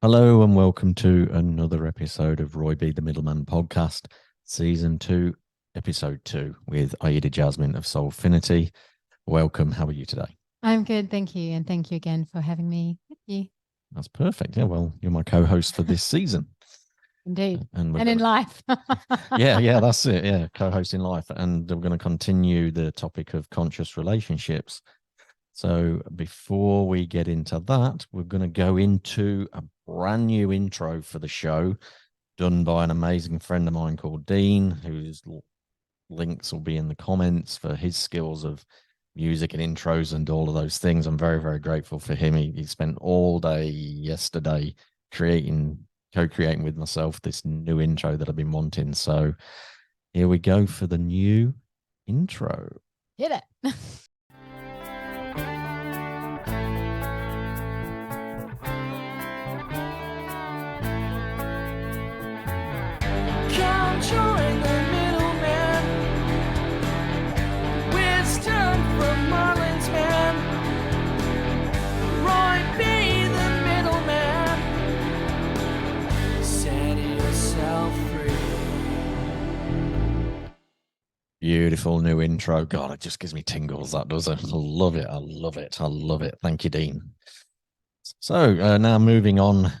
Hello and welcome to another episode of RoyB, the Middleman podcast, season 2, episode 2, with Aida Jasmine of Soulfinity. Welcome. How are you today? I'm good, thank you. And thank you again for having me with you. That's perfect. Yeah, well, you're my co-host for this season. Indeed. And we're And in going to, life. yeah, that's it. Yeah, co-host in life. And we're going to continue the topic of conscious relationships. So before we get into that, we're going to go into a brand new intro for the show done by an amazing friend of mine called Dean, whose links will be in the comments for his skills of music and intros and all of those things. I'm very, very grateful for him. He spent all day yesterday co-creating with myself this new intro that I've been wanting. So here we go for the new intro. Hit it. Conjuring the middleman, wisdom from Marlin's man. RoyB the middleman, set yourself free. Beautiful new intro. God, it just gives me tingles. That does it. I love it. I love it. I love it. Thank you, Dean. So now moving on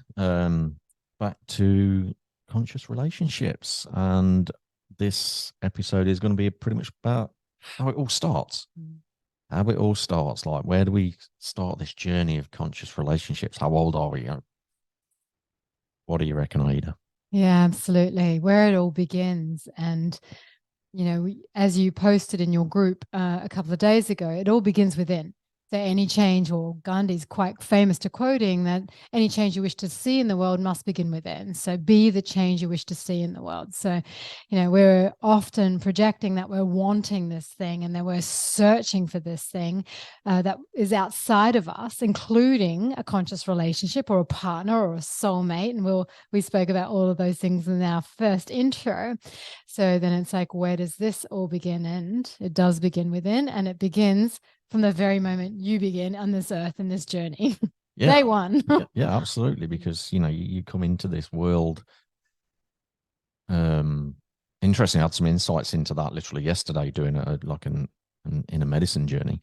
back to conscious relationships. And this episode is going to be pretty much about how it all starts. How it all starts. Like, where do we start this journey of conscious relationships? How old are we? What do you reckon, Aida? Yeah, absolutely. Where it all begins. And, as you posted in your group a couple of days ago, it all begins within. So any change, or Gandhi's quite famous to quoting that any change you wish to see in the world must begin within. So be the change you wish to see in the world. So, we're often projecting that we're wanting this thing and that we're searching for this thing that is outside of us, including a conscious relationship or a partner or a soulmate. And we spoke about all of those things in our first intro. So then it's like, where does this all begin? And it does begin within, and it begins from the very moment you begin on this earth and this journey. Yeah. Day one. Yeah, absolutely. Because, you come into this world. Interesting. I had some insights into that literally yesterday doing an in a medicine journey.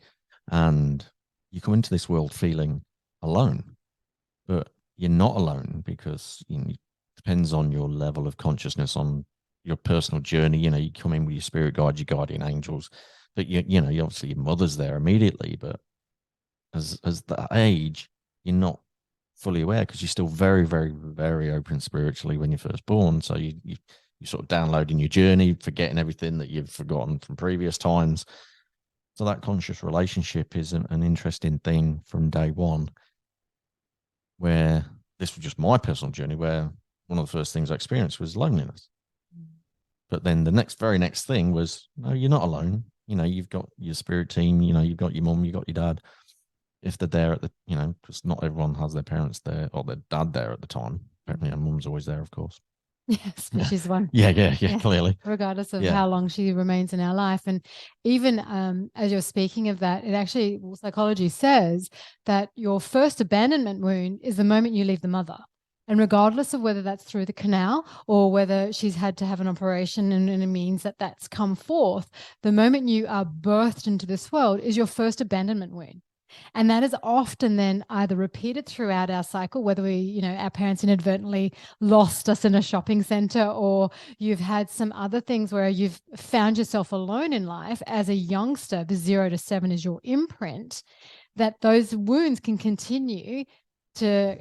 And you come into this world feeling alone, but you're not alone because it depends on your level of consciousness, on your personal journey. You come in with your spirit guide, your guardian angels, but you obviously your mother's there immediately, but as that age, you're not fully aware because you're still very, very, very open spiritually when you're first born. So you sort of downloading your journey, forgetting everything that you've forgotten from previous times. So that conscious relationship is an interesting thing from day one, where this was just my personal journey, where one of the first things I experienced was loneliness. But then the very next thing was, no, you're not alone. You've got your spirit team, you've got your mum, you've got your dad. If they're there at because not everyone has their parents there or their dad there at the time. Apparently, mum's always there, of course. Yes, but she's one. Yeah, clearly. Regardless of Yeah. how long she remains in our life. And even as you're speaking of that, it actually, psychology says that your first abandonment wound is the moment you leave the mother. And regardless of whether that's through the canal or whether she's had to have an operation and it means that that's come forth, the moment you are birthed into this world is your first abandonment wound. And that is often then either repeated throughout our cycle, whether our parents inadvertently lost us in a shopping center, or you've had some other things where you've found yourself alone in life as a youngster. The 0 to 7 is your imprint, that those wounds can continue to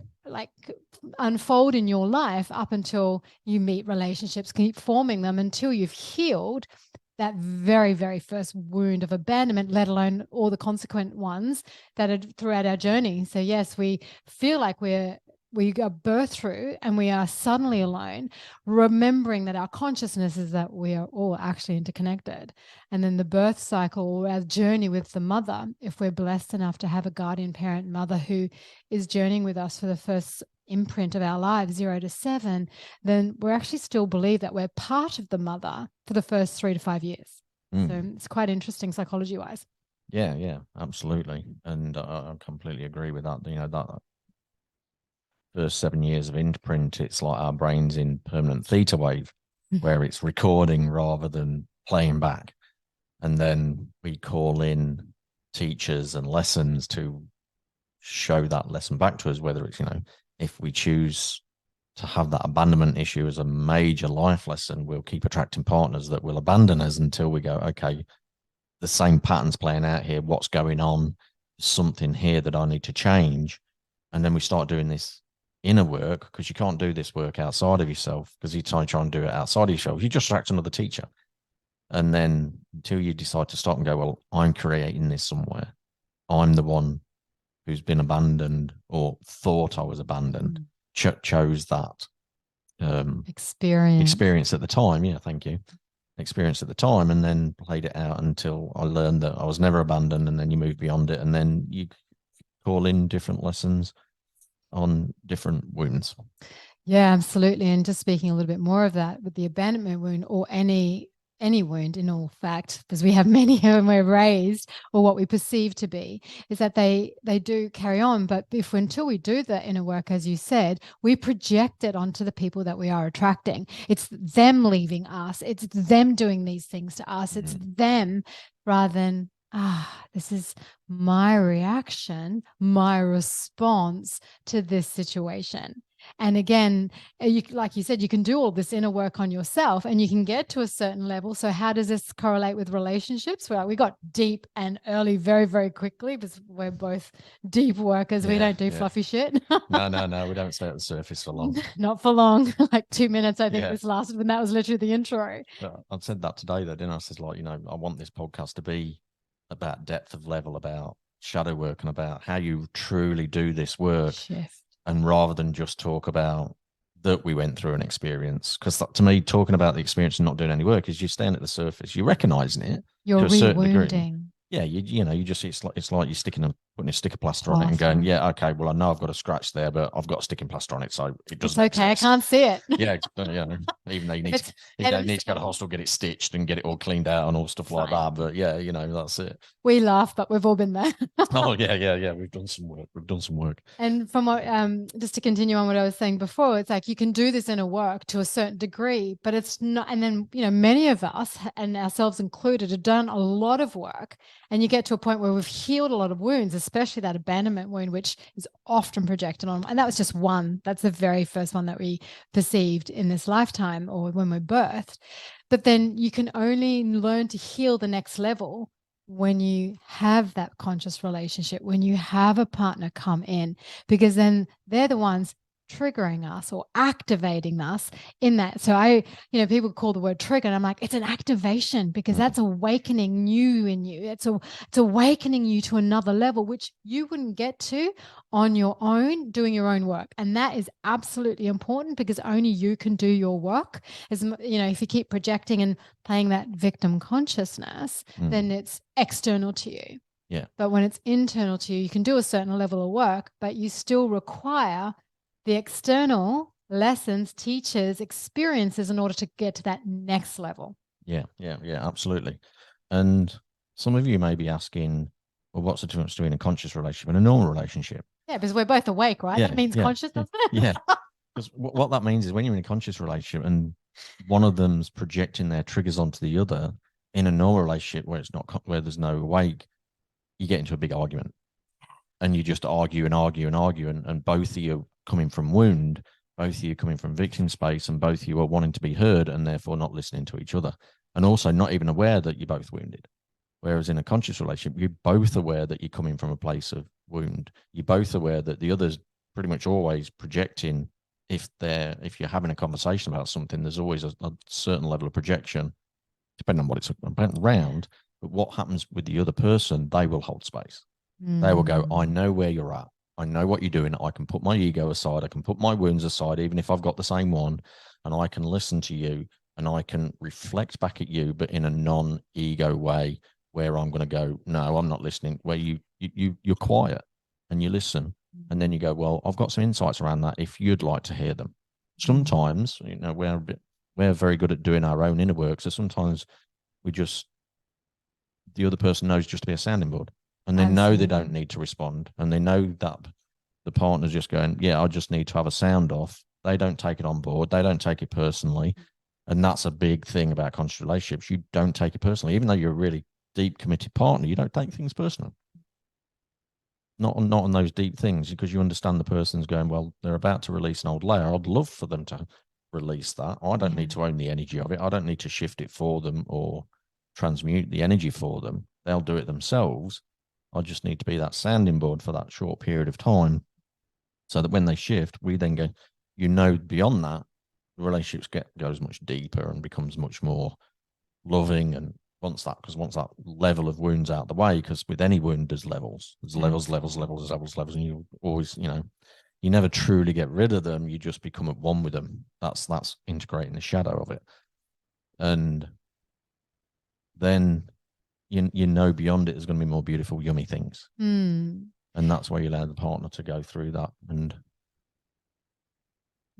unfold in your life up until you meet relationships, keep forming them until you've healed that very, very first wound of abandonment, let alone all the consequent ones that are throughout our journey. So yes, we feel like we are birthed through and we are suddenly alone, remembering that our consciousness is that we are all actually interconnected. And then the birth cycle, our journey with the mother, if we're blessed enough to have a guardian parent mother who is journeying with us for the first imprint of our lives, 0 to 7, then we're actually still believe that we're part of the mother for the first 3 to 5 years. So it's quite interesting psychology wise. Yeah, absolutely. And I completely agree with that. That first 7 years of imprint, it's like our brain's in permanent theta wave, where it's recording rather than playing back. And then we call in teachers and lessons to show that lesson back to us, whether it's, if we choose to have that abandonment issue as a major life lesson, we'll keep attracting partners that will abandon us until we go, okay, the same patterns playing out here. What's going on? Something here that I need to change. And then we start doing this inner work, because you can't do this work outside of yourself, because you try and do it outside of yourself, you just attract another teacher. And then until you decide to stop and go, well, I'm creating this somewhere. I'm the one who's been abandoned or thought I was abandoned, chose that experience at the time. Yeah, thank you. Experience at the time, and then played it out until I learned that I was never abandoned, and then you move beyond it, and then you call in different lessons on different wounds. Yeah, absolutely. And just speaking a little bit more of that with the abandonment wound, or any wound in all fact, because we have many when we're raised, or what we perceive to be, is that they do carry on. But until we do the inner work, as you said, we project it onto the people that we are attracting. It's them leaving us. It's them doing these things to us. It's them, rather than, this is my reaction, my response to this situation. And again, like you said, you can do all this inner work on yourself and you can get to a certain level. So how does this correlate with relationships? Well, we got deep and early very, very quickly, because we're both deep workers. We don't do fluffy shit. No. We don't stay at the surface for long. Not for long. Like 2 minutes, I think this lasted, when that was literally the intro. But I said that today, though, didn't I? I said, like, I want this podcast to be about depth of level, about shadow work, and about how you truly do this work. Shift. And rather than just talk about that we went through an experience, because to me, talking about the experience and not doing any work is you're staying at the surface, you're recognizing it. You're rewounding. Yeah, you just, it's like you're putting a sticker plaster on it and going, yeah, okay, well, I know I've got a scratch there, but I've got a sticking plaster on it, so it doesn't. It's okay, exist. I can't see it. Yeah, even though you need to go to the hospital, get it stitched and get it all cleaned out and all stuff like that. But yeah, that's it. We laugh, but we've all been there. Oh yeah. We've done some work. And from what, just to continue on what I was saying before, it's like you can do this inner work to a certain degree, but it's not. And then many of us, and ourselves included, have done a lot of work. And you get to a point where we've healed a lot of wounds, especially that abandonment wound, which is often projected on. And that was just one. That's the very first one that we perceived in this lifetime, or when we're birthed. But then you can only learn to heal the next level when you have that conscious relationship, when you have a partner come in, because then they're the ones triggering us or activating us in that. So people call the word trigger, and I'm like, it's an activation, because that's awakening new in you. It's awakening you to another level, which you wouldn't get to on your own, doing your own work. And that is absolutely important, because only you can do your work. As if you keep projecting and playing that victim consciousness, then it's external to you. Yeah. But when it's internal to you, you can do a certain level of work, but you still require the external lessons, teachers, experiences in order to get to that next level. Yeah, absolutely. And some of you may be asking, well, what's the difference between a conscious relationship and a normal relationship? Yeah, because we're both awake, right? Yeah, that means conscious, doesn't it? Yeah. Because what that means is when you're in a conscious relationship and one of them's projecting their triggers onto the other, in a normal relationship where there's no awake, you get into a big argument. And you just argue, and both of you coming from wound, both of you coming from victim space, and both of you are wanting to be heard and therefore not listening to each other, and also not even aware that you're both wounded. Whereas in a conscious relationship, you're both aware that you're coming from a place of wound. You're both aware that the other's pretty much always projecting. If you're having a conversation about something, there's always a certain level of projection, depending on what it's around. But what happens with the other person, they will hold space. They will go, I know where you're at. I know what you're doing. I can put my ego aside. I can put my wounds aside, even if I've got the same one, and I can listen to you and I can reflect back at you, but in a non-ego way, where I'm going to go, no, I'm not listening, where you're quiet and you listen. And then you go, well, I've got some insights around that if you'd like to hear them. Sometimes, we're very good at doing our own inner work. So sometimes the other person knows just to be a sounding board. And they know they don't need to respond. And they know that the partner's just going, yeah, I just need to have a sound off. They don't take it on board. They don't take it personally. And that's a big thing about conscious relationships. You don't take it personally. Even though you're a really deep, committed partner, you don't take things personally. Not on those deep things, because you understand the person's going, well, they're about to release an old layer. I'd love for them to release that. I don't need to own the energy of it. I don't need to shift it for them or transmute the energy for them. They'll do it themselves. I just need to be that sounding board for that short period of time, so that when they shift, we then go, beyond that, the relationships goes much deeper and becomes much more loving. And once that level of wounds out the way, because with any wound there's levels, levels, and you always, you never truly get rid of them. You just become at one with them. That's integrating the shadow of it. And then beyond it, there's going to be more beautiful, yummy things. And that's where you allow the partner to go through that. And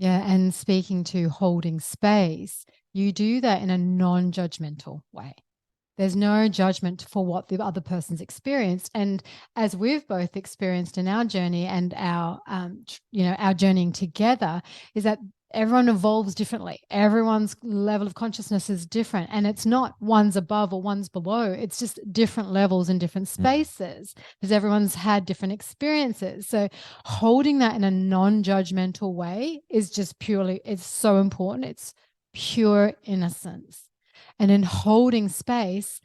and speaking to holding space, you do that in a non-judgmental way. There's no judgment for what the other person's experienced. And as we've both experienced in our journey and our journeying together, is that everyone evolves differently. Everyone's level of consciousness is different. And it's not one's above or one's below. It's just different levels in different spaces, because everyone's had different experiences. So holding that in a non-judgmental way is just it's so important. It's pure innocence. And in holding space,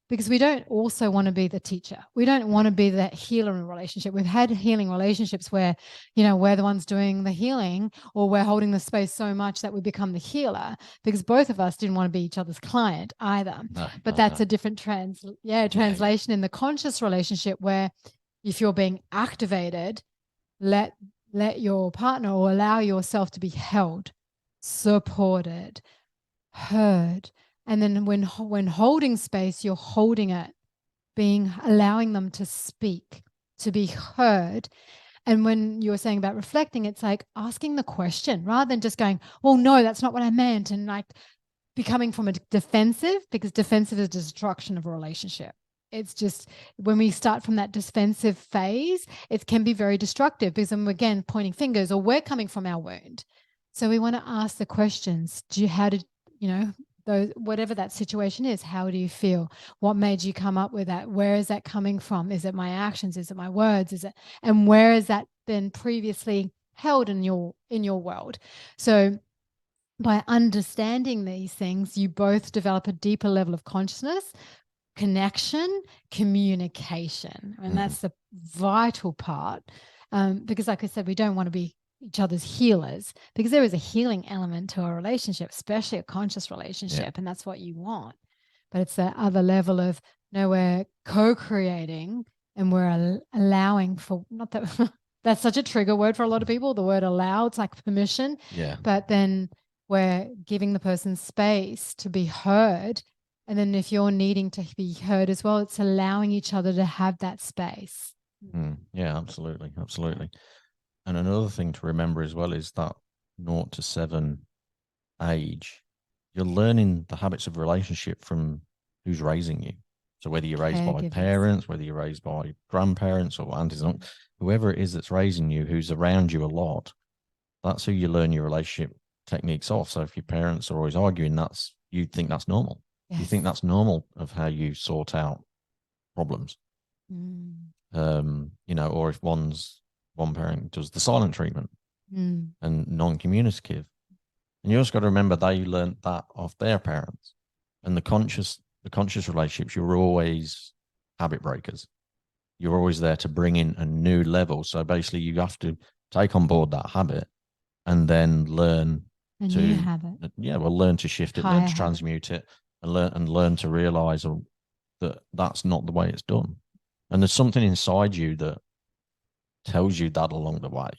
because we don't also want to be the teacher. We don't want to be that healer in a relationship. We've had healing relationships where, we're the ones doing the healing, or we're holding the space so much that we become the healer, because both of us didn't want to be each other's client either. But that's a different translation in the conscious relationship, where if you're being activated, let your partner, or allow yourself to be held, supported, heard. And then when holding space, you're holding it, allowing them to speak, to be heard. And when you were saying about reflecting, it's like asking the question rather than just going, well, no, that's not what I meant. And like becoming from a defensive, because defensive is destruction of a relationship. It's just when we start from that defensive phase, it can be very destructive, because I'm again pointing fingers, or we're coming from our wound. So we want to ask the questions. Whatever that situation is, how do you feel? What made you come up with that? Where is that coming from? Is it my actions? Is it my words? And where is that been previously held in your world? So by understanding these things, you both develop a deeper level of consciousness, connection, communication. And that's the vital part. Because like I said, we don't want to be each other's healers, because there is a healing element to a relationship, especially a conscious relationship, and that's what you want. But it's that other level of, we're co-creating, and we're allowing for, not that that's such a trigger word for a lot of people, the word allow. It's like permission. But then we're giving the person space to be heard. And then if you're needing to be heard as well, it's allowing each other to have that space. Yeah, absolutely. And another thing to remember as well is that 0 to 7 age, you're learning the habits of relationship from who's raising you. So whether you're raised by parents, whether you're raised by grandparents or aunties, whoever it is that's raising you, who's around you a lot, that's who you learn your relationship techniques off. So if your parents are always arguing, you think that's normal. You think that's normal of how you sort out problems. Or if one parent does the silent treatment and non-communicative. And you also got to remember they learned that off their parents. And the conscious relationships, you're always habit breakers. You're always there to bring in a new level. So basically you have to take on board that habit and then learn new habit. Learn to shift it, learn to transmute it, and learn to realize that that's not the way it's done. And there's something inside you that tells you that along the way.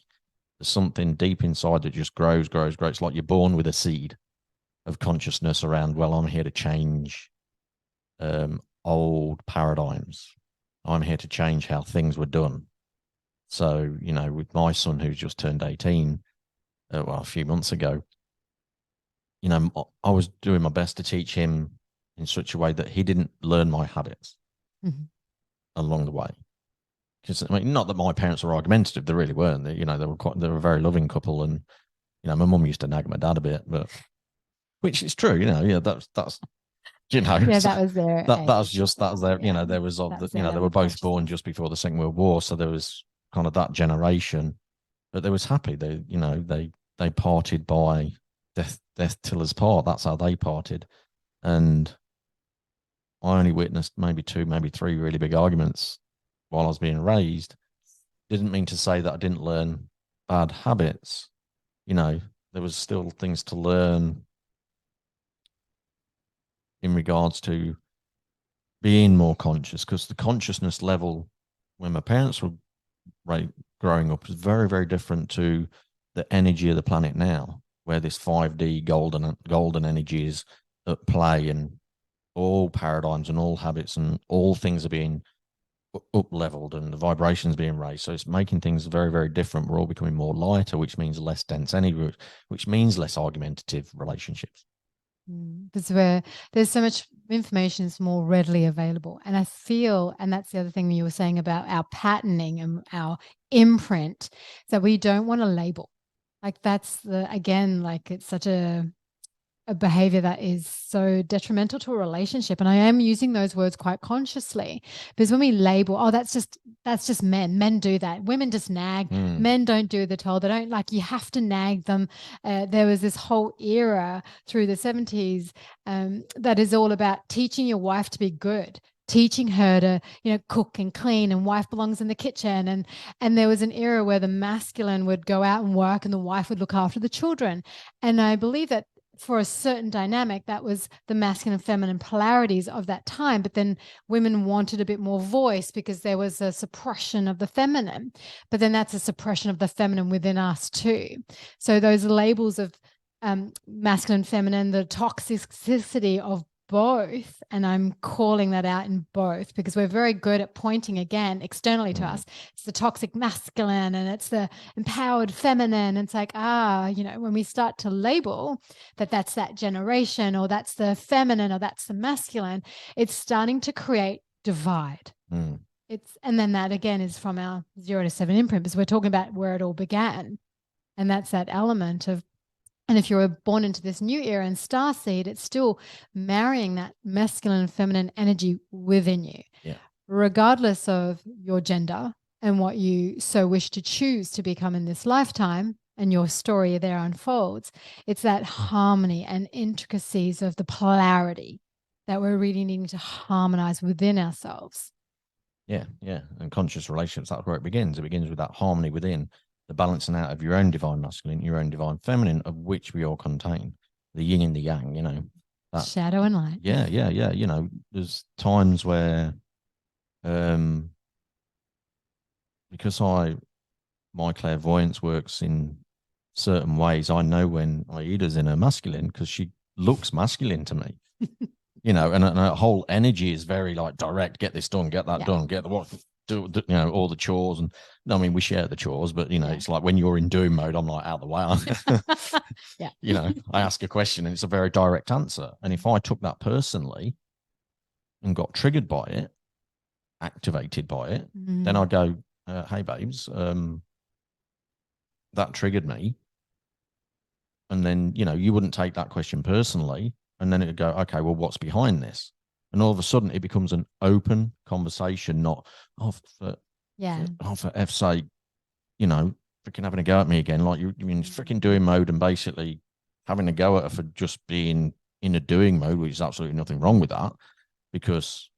There's something deep inside that just grows. It's like you're born with a seed of consciousness around, well, I'm here to change old paradigms. I'm here to change how things were done. So, with my son who's just turned 18, a few months ago, I was doing my best to teach him in such a way that he didn't learn my habits along the way. because I mean, not that my parents were argumentative, they really weren't. They, they were a very loving couple, and my mum used to nag my dad a bit, but which is true, yeah, that's Yeah, so that was their that age. that was their, Yeah, there was of the, that's their they level were of both born consciousness. just before the Second World War, so there was kind of that generation, but they was happy. They parted by death till us part. That's how they parted, and I only witnessed maybe two, maybe three really big arguments while I was being raised. Didn't mean to say that I didn't learn bad habits. There was still things to learn in regards to being more conscious, because the consciousness level when my parents were growing up was very, very different to the energy of the planet now, where this 5D golden energy is at play, and all paradigms and all habits and all things are being up leveled and the vibrations being raised. So it's making things very, very different. We're all becoming more lighter, which means less dense energy, which means less argumentative relationships. Because where there's so much information is more readily available. And I feel, and that's the other thing you were saying about our patterning and our imprint, that we don't want to label. Like that's again, like it's such a behavior that is so detrimental to a relationship. And I am using those words quite consciously, because when we label, oh, that's just men do that, women just nag, men don't do the toll, they don't, like, you have to nag them. There was this whole era through the 70s that is all about teaching your wife to be good, teaching her to cook and clean, and wife belongs in the kitchen, and there was an era where the masculine would go out and work and the wife would look after the children. And I believe that for a certain dynamic, that was the masculine and feminine polarities of that time. But then women wanted a bit more voice because there was a suppression of the feminine. But then that's a suppression of the feminine within us too. So those labels of masculine, feminine, the toxicity of both, and I'm calling that out in both because we're very good at pointing again externally to us. It's the toxic masculine and it's the empowered feminine. It's like, when we start to label that's that generation, or that's the feminine, or that's the masculine, it's starting to create divide. And then that again is from our 0 to 7 imprint, because we're talking about where it all began. And that's that element of, and if you're born into this new era in starseed, it's still marrying that masculine and feminine energy within you, regardless of your gender and what you so wish to choose to become in this lifetime, and your story there unfolds. It's that harmony and intricacies of the polarity that we're really needing to harmonize within ourselves. Yeah. And conscious relationships, that's where it begins. It begins with that harmony within, the balancing out of your own divine masculine, your own divine feminine, of which we all contain, the yin and the yang, that shadow and light. Yeah. There's times where, because my clairvoyance works in certain ways, I know when Aida's in her masculine because she looks masculine to me, and her whole energy is very like direct, get this done, get that done, get the what, do all the chores. And I mean, we share the chores, but it's like when you're in doing mode, I'm like out the way. I ask a question and it's a very direct answer. And if I took that personally and got triggered by it, activated by it, then I'd go, hey babes, that triggered me. And then, you wouldn't take that question personally. And then it'd go, okay, well, what's behind this? And all of a sudden it becomes an open conversation, not, for F's sake, freaking having a go at me again. Like you mean freaking doing mode and basically having a go at her for just being in a doing mode, which is absolutely nothing wrong with that. Because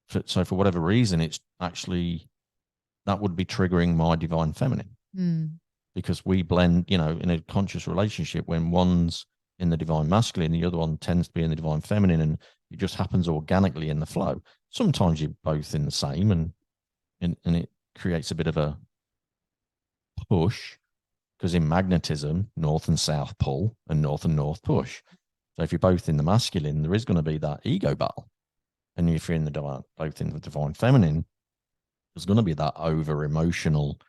for whatever reason, it's actually, that would be triggering my divine feminine. Because we blend, in a conscious relationship, when one's in the divine masculine, the other one tends to be in the divine feminine, and it just happens organically in the flow. Sometimes you're both in the same, and it creates a bit of a push, because in magnetism, north and south pull and north push. So if you're both in the masculine, there is going to be that ego battle. And if you're in the both in the divine feminine, there's going to be that over emotional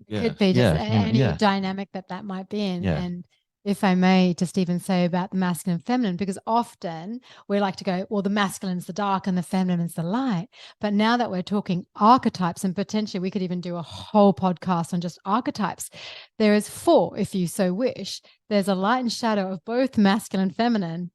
Could be just any dynamic that might be in. And if I may just even say about the masculine and feminine, because often we like to go, well, the masculine's the dark and the feminine's the light. But now that we're talking archetypes, and potentially we could even do a whole podcast on just archetypes, there is 4, if you so wish. There's a light and shadow of both masculine and feminine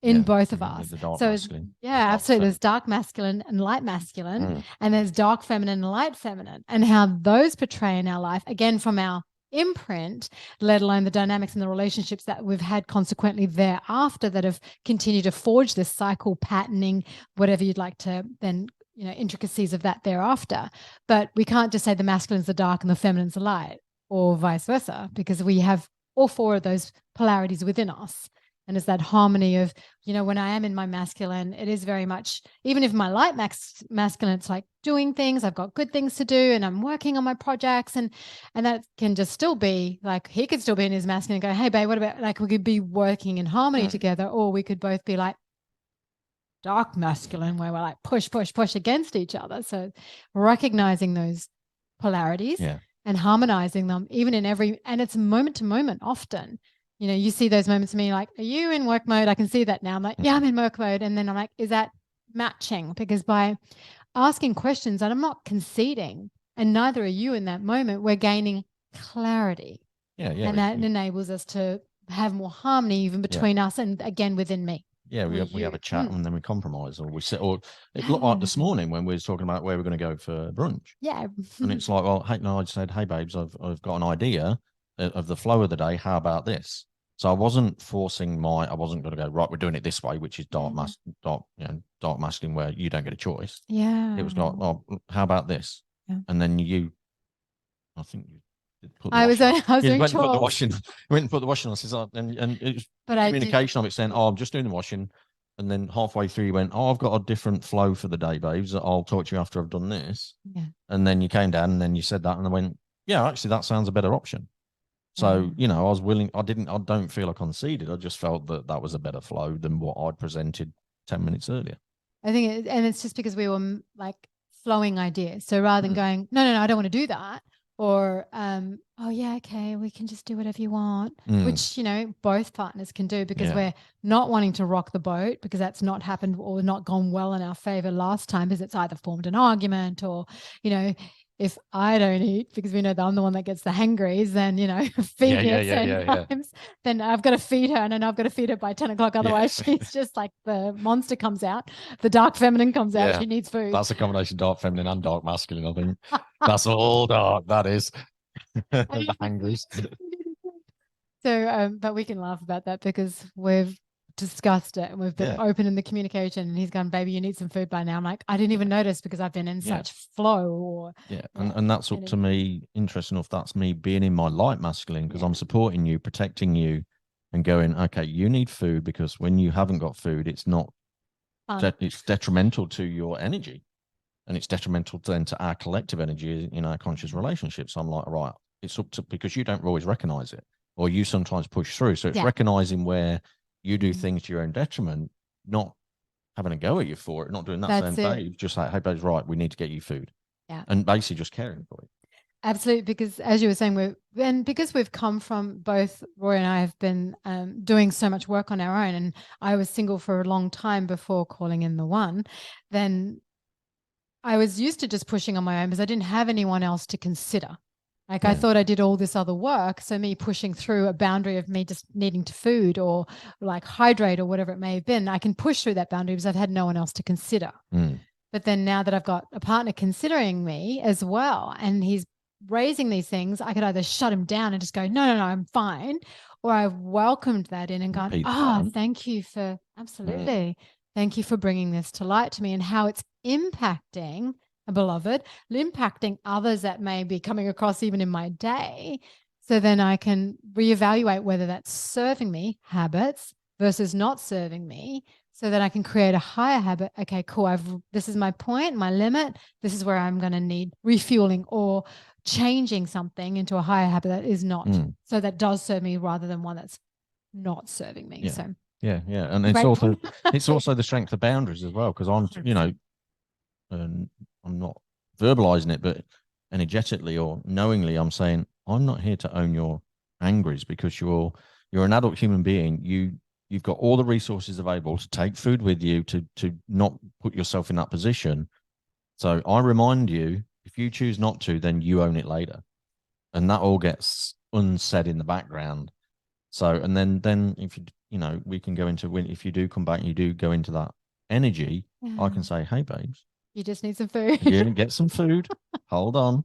in both of us. The dark So masculine, yeah, absolutely. There's dark masculine and light masculine, and there's dark feminine and light feminine, and how those portray in our life, again, from our imprint, let alone the dynamics and the relationships that we've had consequently thereafter that have continued to forge this cycle, patterning, whatever you'd like to then, intricacies of that thereafter. But we can't just say the masculine's the dark and the feminine's the light, or vice versa, because we have all 4 of those polarities within us. And it's that harmony of, when I am in my masculine, it is very much, even if my light masculine, it's like doing things, I've got good things to do and I'm working on my projects. And that can just still be like, he could still be in his masculine and go, hey, babe, what about, like, we could be working in harmony together, or we could both be like dark masculine, where we're like push against each other. So recognizing those polarities and harmonizing them, even in and it's moment to moment often. You see those moments of me like, are you in work mode? I can see that now. I'm like, yeah, I'm in work mode. And then I'm like, is that matching? Because by asking questions, and I'm not conceding, and neither are you in that moment, we're gaining clarity. And that enables us to have more harmony even between us and, again, within me. Yeah, we have a chat and then we compromise, or we sit. Or it looked like this morning when we were talking about where we're going to go for brunch. Yeah. And it's like, well, I said, hey, babes, I've got an idea of the flow of the day. How about this? So I wasn't forcing I wasn't going to go, right, we're doing it this way, which is dark masculine, where you don't get a choice. Yeah. It was like, oh, how about this? Yeah. And then I think you did put the I was doing went and put the washing. Went and put the washing on. Says, and it was communication of it saying, oh, I'm just doing the washing. And then halfway through you went, oh, I've got a different flow for the day, babes. I'll talk to you after I've done this. Yeah. And then you came down and then you said that, and I went, yeah, actually that sounds a better option. So, I was willing. I don't feel I conceded. I just felt that was a better flow than what I'd presented 10 minutes earlier. I think, and it's just because we were like flowing ideas. So rather than going, no, I don't want to do that. Or, oh yeah, okay, we can just do whatever you want, which, both partners can do, because we're not wanting to rock the boat, because that's not happened or not gone well in our favor last time, because it's either formed an argument or, if I don't eat, because we know that I'm the one that gets the hangries, then, feed her certain times, then I've got to feed her, and then I've got to feed her by 10 o'clock. Otherwise she's just like, the monster comes out, the dark feminine comes out, she needs food. That's a combination of dark feminine and dark masculine, I think. That's all dark, that is. The hangries. So, but we can laugh about that because we've discussed it and we've been open in the communication, and he's gone, baby, you need some food by now. I'm like, I didn't even notice because I've been in such flow. And that's up to me. Interesting enough, that's me being in my light masculine, because I'm supporting you, protecting you, and going, okay, you need food, because when you haven't got food, it's not it's detrimental to your energy, and it's detrimental then to our collective energy in our conscious relationships. So I'm like, right, it's up to, because you don't always recognize it, or you sometimes push through. So it's recognizing where you do things to your own detriment, not having a go at you for it, not doing that. Saying, babe, just like, hey, babe, right, we need to get you food. Yeah. And basically just caring for you. Absolutely. Because as you were saying, because we've come from, both Roy and I have been doing so much work on our own, and I was single for a long time before calling in the one, then I was used to just pushing on my own because I didn't have anyone else to consider. Like I thought I did all this other work. So me pushing through a boundary of me just needing to food or like hydrate or whatever it may have been, I can push through that boundary because I've had no one else to consider. But then now that I've got a partner considering me as well, and he's raising these things, I could either shut him down and just go, no, I'm fine. Or I've welcomed that in and gone, thank you for, absolutely. Thank you for bringing this to light to me, and how it's impacting a beloved, impacting others that may be coming across even in my day. So then I can reevaluate whether that's serving me, habits, versus not serving me, so that I can create a higher habit. Okay, cool. This is my point, my limit. This is where I'm going to need refueling or changing something into a higher habit that is not. So that does serve me rather than one that's not serving me. Yeah. So and it's also the strength of boundaries as well, because I'm not verbalizing it, but energetically or knowingly, I'm saying, I'm not here to own your angries, because you're You're an adult human being. You've got all the resources available to take food with you, to not put yourself in that position. So I remind you, if you choose not to, then you own it later. And that all gets unsaid in the background. So, and then if we can go into, when, if you do come back and you do go into that energy, I can say, hey, babes, you just need some food. you get some food. Hold on.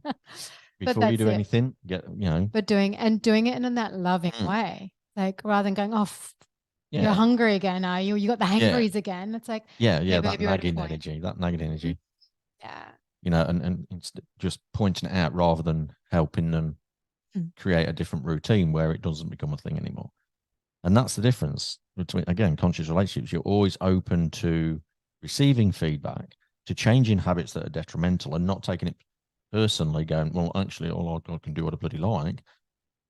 Before you do anything, But doing it in that loving way. Like, rather than going, you're hungry again, are you? You got the hangries again. It's like, that nagging energy, Yeah. And it's just pointing it out rather than helping them create a different routine where it doesn't become a thing anymore. And that's the difference between, again, conscious relationships. You're always open to receiving feedback, to changing habits that are detrimental, and not taking it personally, going, well, actually, all I can do what I bloody like.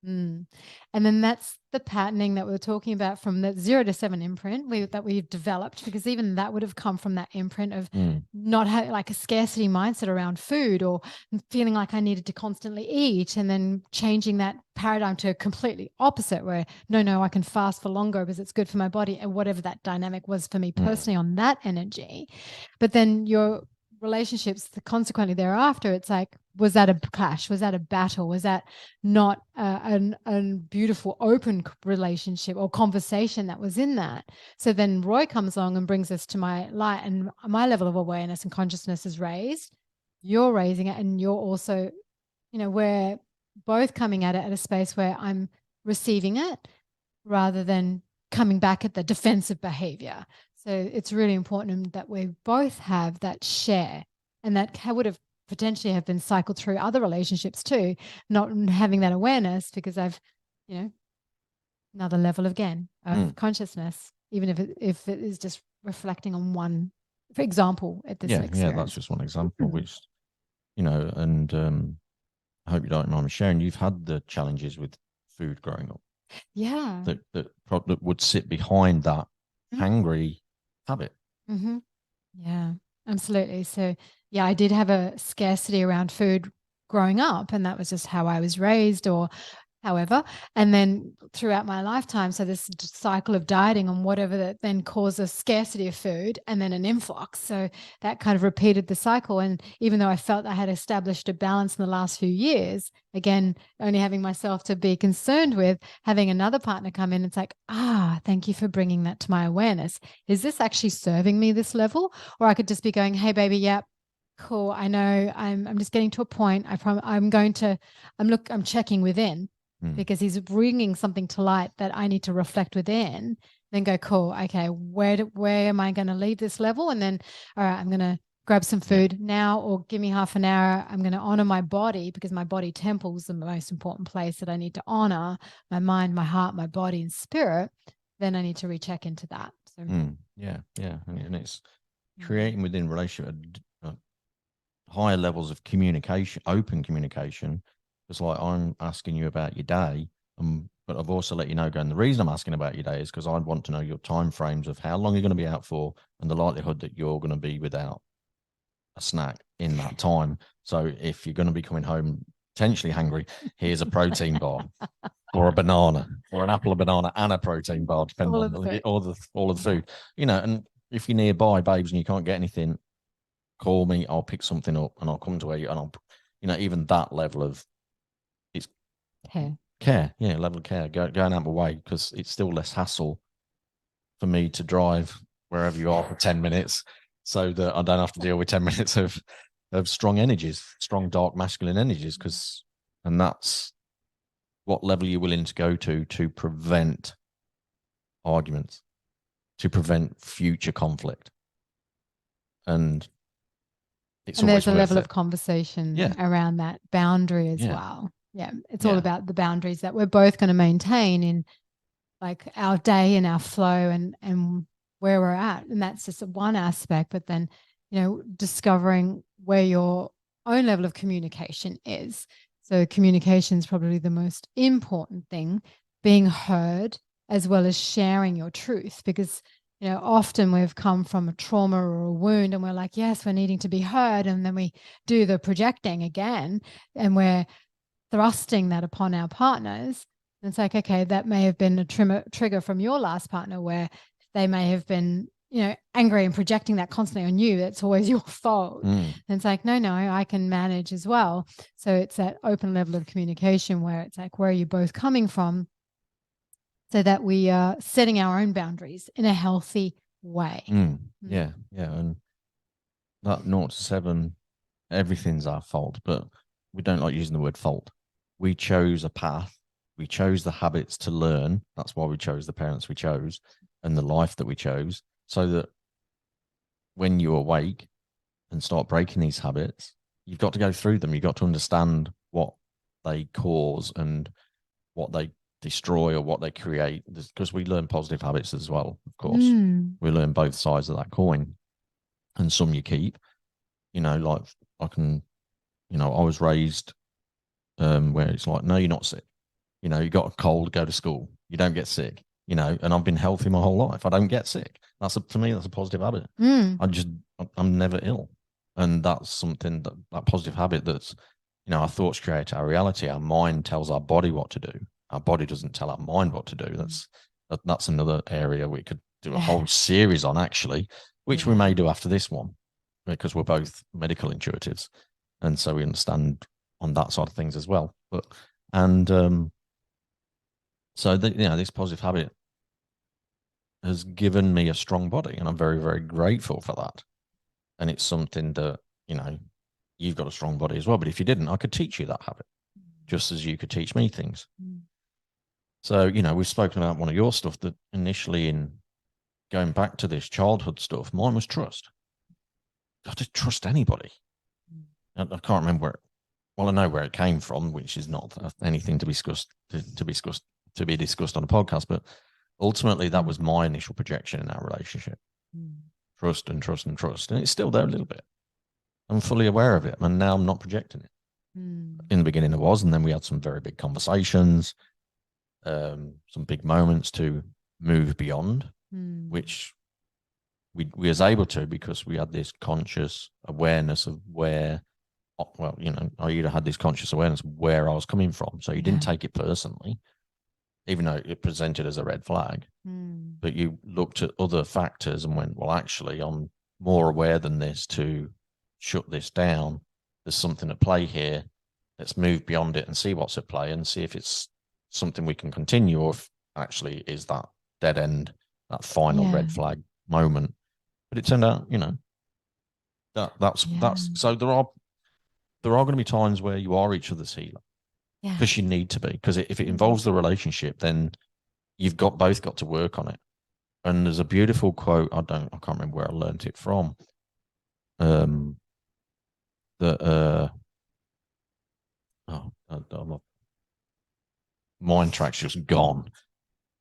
And then that's the patterning that we were talking about from the 0 to 7 imprint that we've developed, because even that would have come from that imprint of not having like a scarcity mindset around food, or feeling like I needed to constantly eat, and then changing that paradigm to a completely opposite, where no, I can fast for longer because it's good for my body, and whatever that dynamic was for me personally on that energy. But then your relationships consequently thereafter, it's like, was that a clash? Was that a battle? Was that not a beautiful open relationship or conversation that was in that? So then Roy comes along and brings us to my light, and my level of awareness and consciousness is raised. You're raising it, and you're also, we're both coming at it at a space where I'm receiving it rather than coming back at the defensive behavior. So it's really important that we both have that share, and that would have potentially have been cycled through other relationships too, not having that awareness, because I've, another level again of consciousness, even if it is just reflecting on one, for example, at this experience. Yeah, that's just one example, which, and I hope you don't mind me sharing, you've had the challenges with food growing up. Yeah. That would sit behind that hangry habit. Yeah, absolutely. So yeah, I did have a scarcity around food growing up, and that was just how I was raised, or however. And then throughout my lifetime, so this cycle of dieting on whatever that then caused a scarcity of food and then an influx. So that kind of repeated the cycle. And even though I felt I had established a balance in the last few years, again, only having myself to be concerned with, having another partner come in, it's like, thank you for bringing that to my awareness. Is this actually serving me this level? Or I could just be going, hey, baby, yep. Cool. I know I'm just getting to a point. I'm checking within, because he's bringing something to light that I need to reflect within, then go, cool. Okay. Where am I going to leave this level? And then, all right, I'm going to grab some food now, or give me half an hour. I'm going to honor my body, because my body temple is the most important place that I need to honor, my mind, my heart, my body and spirit. Then I need to recheck into that. So yeah. And it's creating within relationship higher levels of communication, open communication. It's like, I'm asking you about your day, but I've also let you know, the reason I'm asking about your day is because I want to know your time frames of how long you're going to be out for, and the likelihood that you're going to be without a snack in that time. So if you're going to be coming home potentially hungry, here's a protein bar or a banana or an apple, a banana and a protein bar, depending on all of the food, and if you're nearby, babes, and you can't get anything, call me, I'll pick something up and I'll come to where you, and I'll, even that level of care, level of care, going out my way, because it's still less hassle for me to drive wherever you are for 10 minutes, so that I don't have to deal with 10 minutes of strong energies, strong dark masculine energies, and that's what level you're willing to go to prevent arguments, to prevent future conflict. And there's a level of conversation around that boundary as well. Yeah. It's all about the boundaries that we're both going to maintain in like our day and our flow and where we're at. And that's just one aspect, but then, discovering where your own level of communication is. So communication is probably the most important thing, being heard as well as sharing your truth, because often we've come from a trauma or a wound, and we're like, yes, we're needing to be heard. And then we do the projecting again, and we're thrusting that upon our partners. And it's like, okay, that may have been a trigger from your last partner where they may have been, angry and projecting that constantly on you. It's always your fault. And it's like, no, I can manage as well. So it's that open level of communication where it's like, where are you both coming from? So that we are setting our own boundaries in a healthy way. Yeah. And that 0 to 7, everything's our fault, but we don't like using the word fault. We chose a path. We chose the habits to learn. That's why we chose the parents we chose and the life that we chose, so that when you awake and start breaking these habits, you've got to go through them. You've got to understand what they cause and what they destroy or what they create, because we learn positive habits as well, of course. We learn both sides of that coin, and some you keep, like I was raised where it's like, no, you're not sick. You got a cold, go to school. You don't get sick, and I've been healthy my whole life. I don't get sick. For me, that's a positive habit. I'm never ill. And that's something that positive habit that's, our thoughts create our reality. Our mind tells our body what to do. Our body doesn't tell our mind what to do. That's another area we could do a whole series on, actually, which we may do after this one, because we're both medical intuitives. And so we understand on that side of things as well. So this positive habit has given me a strong body, and I'm very, very grateful for that. And it's something that, you've got a strong body as well. But if you didn't, I could teach you that habit, just as you could teach me things. So, we've spoken about one of your stuff that initially, in going back to this childhood stuff, mine was trust. I didn't trust anybody. I can't remember I know where it came from, which is not anything to be discussed on a podcast, but ultimately that was my initial projection in our relationship. Trust and trust and trust. And it's still there a little bit. I'm fully aware of it. And now I'm not projecting it. In the beginning it was, and then we had some very big conversations, some big moments to move beyond, which we was able to, because we had this conscious awareness of where, I either had this conscious awareness of where I was coming from. So you didn't take it personally, even though it presented as a red flag, but you looked at other factors and went, well, actually, I'm more aware than this to shut this down. There's something at play here. Let's move beyond it and see what's at play and see if it's something we can continue, or if actually is that dead end, that final red flag moment. But it turned out, that's so there are going to be times where you are each other's healer, because you need to be, because if it involves the relationship, then you've both got to work on it. And there's a beautiful quote, I can't remember where I learned it from, mind track's just gone.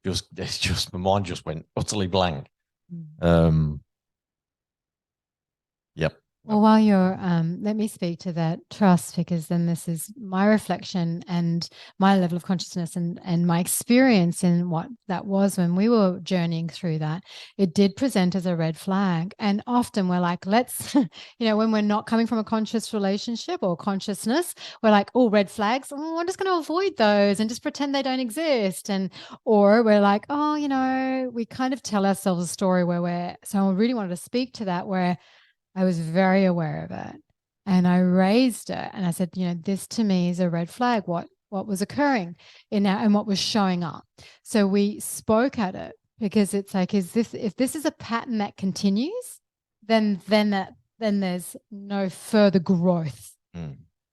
My mind just went utterly blank. Yep. Well, while you're, let me speak to that trust, because then this is my reflection and my level of consciousness and my experience in what that was when we were journeying through that. It did present as a red flag. And often we're like, let's, when we're not coming from a conscious relationship or consciousness, we're like, oh, red flags. Oh, I'm just going to avoid those and just pretend they don't exist. Or we're like, oh, we kind of tell ourselves a story so I really wanted to speak to that, where I was very aware of it and I raised it and I said, this to me is a red flag. What was occurring and what was showing up. So we spoke at it, because it's like, if this is a pattern that continues, then there's no further growth.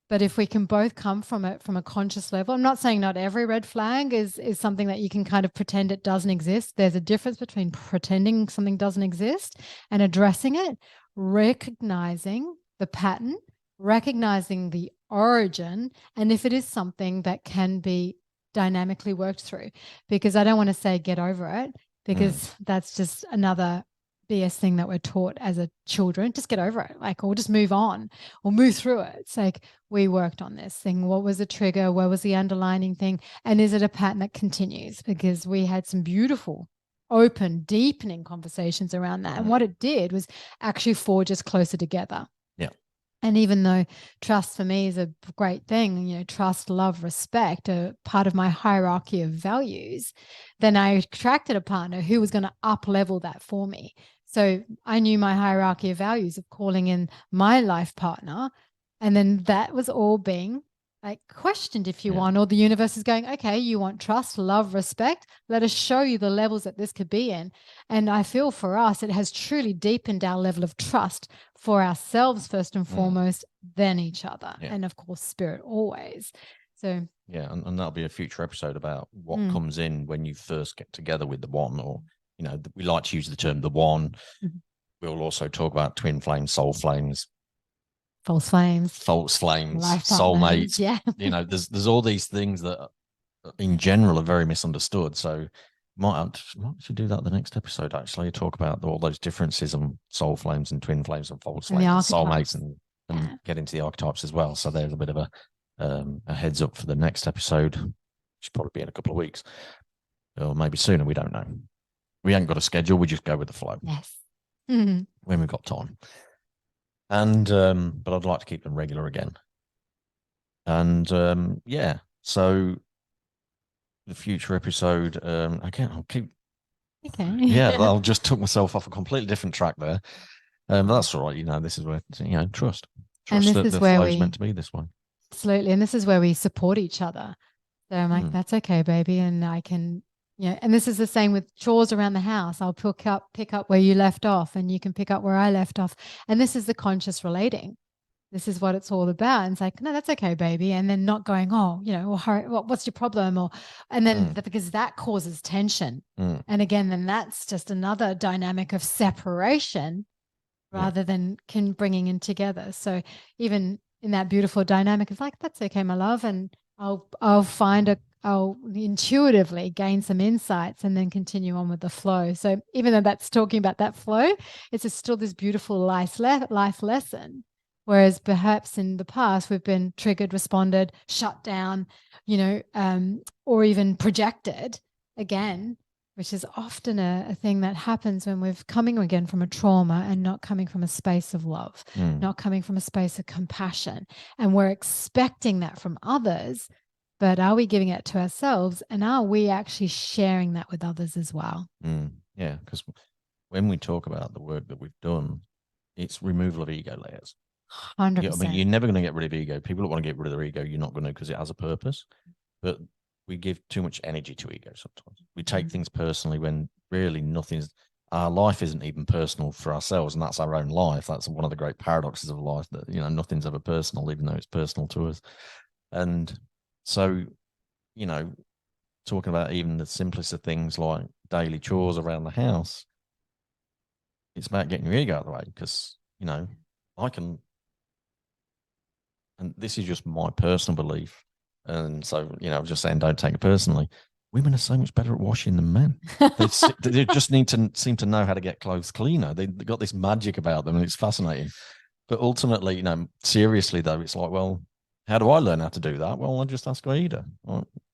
But if we can both come from it from a conscious level, I'm not saying not every red flag is something that you can kind of pretend it doesn't exist. There's a difference between pretending something doesn't exist and addressing it, recognizing the pattern, recognizing the origin, and if it is something that can be dynamically worked through. Because I don't want to say get over it, because that's just another BS thing that we're taught as a children. Just get over it, or just move on or move through it. It's like, we worked on this thing. What was the trigger? Where was the underlining thing? And is it a pattern that continues? Because we had some beautiful, open, deepening conversations around that. And what it did was actually forge us closer together. Yeah. And even though trust for me is a great thing, trust, love, respect are part of my hierarchy of values, then I attracted a partner who was going to up level that for me. So I knew my hierarchy of values of calling in my life partner. And then that was all being like questioned, if you want, or the universe is going, okay, you want trust, love, respect. Let us show you the levels that this could be in. And I feel for us, it has truly deepened our level of trust for ourselves first and foremost, then each other. Yeah. And of course, spirit always. So yeah, and that'll be a future episode about what comes in when you first get together with the one, or we like to use the term the one. We'll also talk about twin flames, soul flames, false flames, soulmates. Yeah. There's all these things that in general are very misunderstood. So might actually do that the next episode, actually talk about all those differences on soul flames and twin flames and false flames and soulmates and get into the archetypes as well. So there's a bit of a heads up for the next episode, which should probably be in a couple of weeks or maybe sooner. We don't know. We ain't got a schedule. We just go with the flow. Yes. When we've got time. And but I'd like to keep them regular again. And so the future episode, again, I'll keep. Okay. Yeah, I'll just took myself off a completely different track there. But that's all right. This is where trust and this that is the where flow's meant to be this way. Absolutely, and this is where we support each other. So I'm like, that's okay, baby, and I can. And this is the same with chores around the house. I'll pick up where you left off, and you can pick up where I left off. And this is the conscious relating. This is what it's all about. And it's like, no, that's okay, baby. And then not going, what's your problem? And then because that causes tension. And again, then that's just another dynamic of separation rather than bringing in together. So even in that beautiful dynamic, it's like, that's okay, my love. And I'll intuitively gain some insights and then continue on with the flow. So even though that's talking about that flow, it's still this beautiful life lesson. Whereas perhaps in the past, we've been triggered, responded, shut down, or even projected again, which is often a thing that happens when we're coming again from a trauma and not coming from a space of love, not coming from a space of compassion. And we're expecting that from others. But are we giving it to ourselves, and are we actually sharing that with others as well? Yeah, because when we talk about the work that we've done, it's removal of ego layers. 100%. You're never going to get rid of ego. People that want to get rid of their ego, you're not going to, because it has a purpose. But we give too much energy to ego sometimes. We take things personally when really our life isn't even personal for ourselves, and that's our own life. That's one of the great paradoxes of life, that nothing's ever personal, even though it's personal to us. And so, talking about even the simplest of things like daily chores around the house, it's about getting your ego out of the way, because, I can, and this is just my personal belief. And so, I was just saying, don't take it personally. Women are so much better at washing than men. They just seem to know how to get clothes cleaner. They've got this magic about them, and it's fascinating. But ultimately, seriously though, it's like, well, how do I learn how to do that? Well, I'll just ask Aida,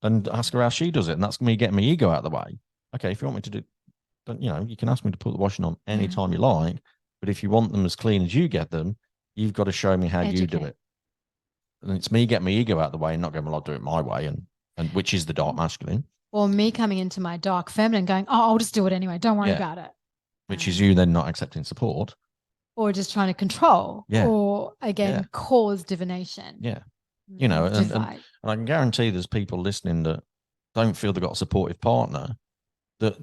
and ask her how she does it. And that's me getting my ego out of the way. Okay, if you want me to do, then, you can ask me to put the washing on anytime you like. But if you want them as clean as you get them, you've got to show me how you do it. And it's me getting my ego out of the way and not going, well, I'll do it my way, and which is the dark masculine. Or me coming into my dark feminine going, I'll just do it anyway. Don't worry about it. Which is you then not accepting support. Or just trying to control. Or, again, cause divination. Yeah. And I can guarantee there's people listening that don't feel they've got a supportive partner, that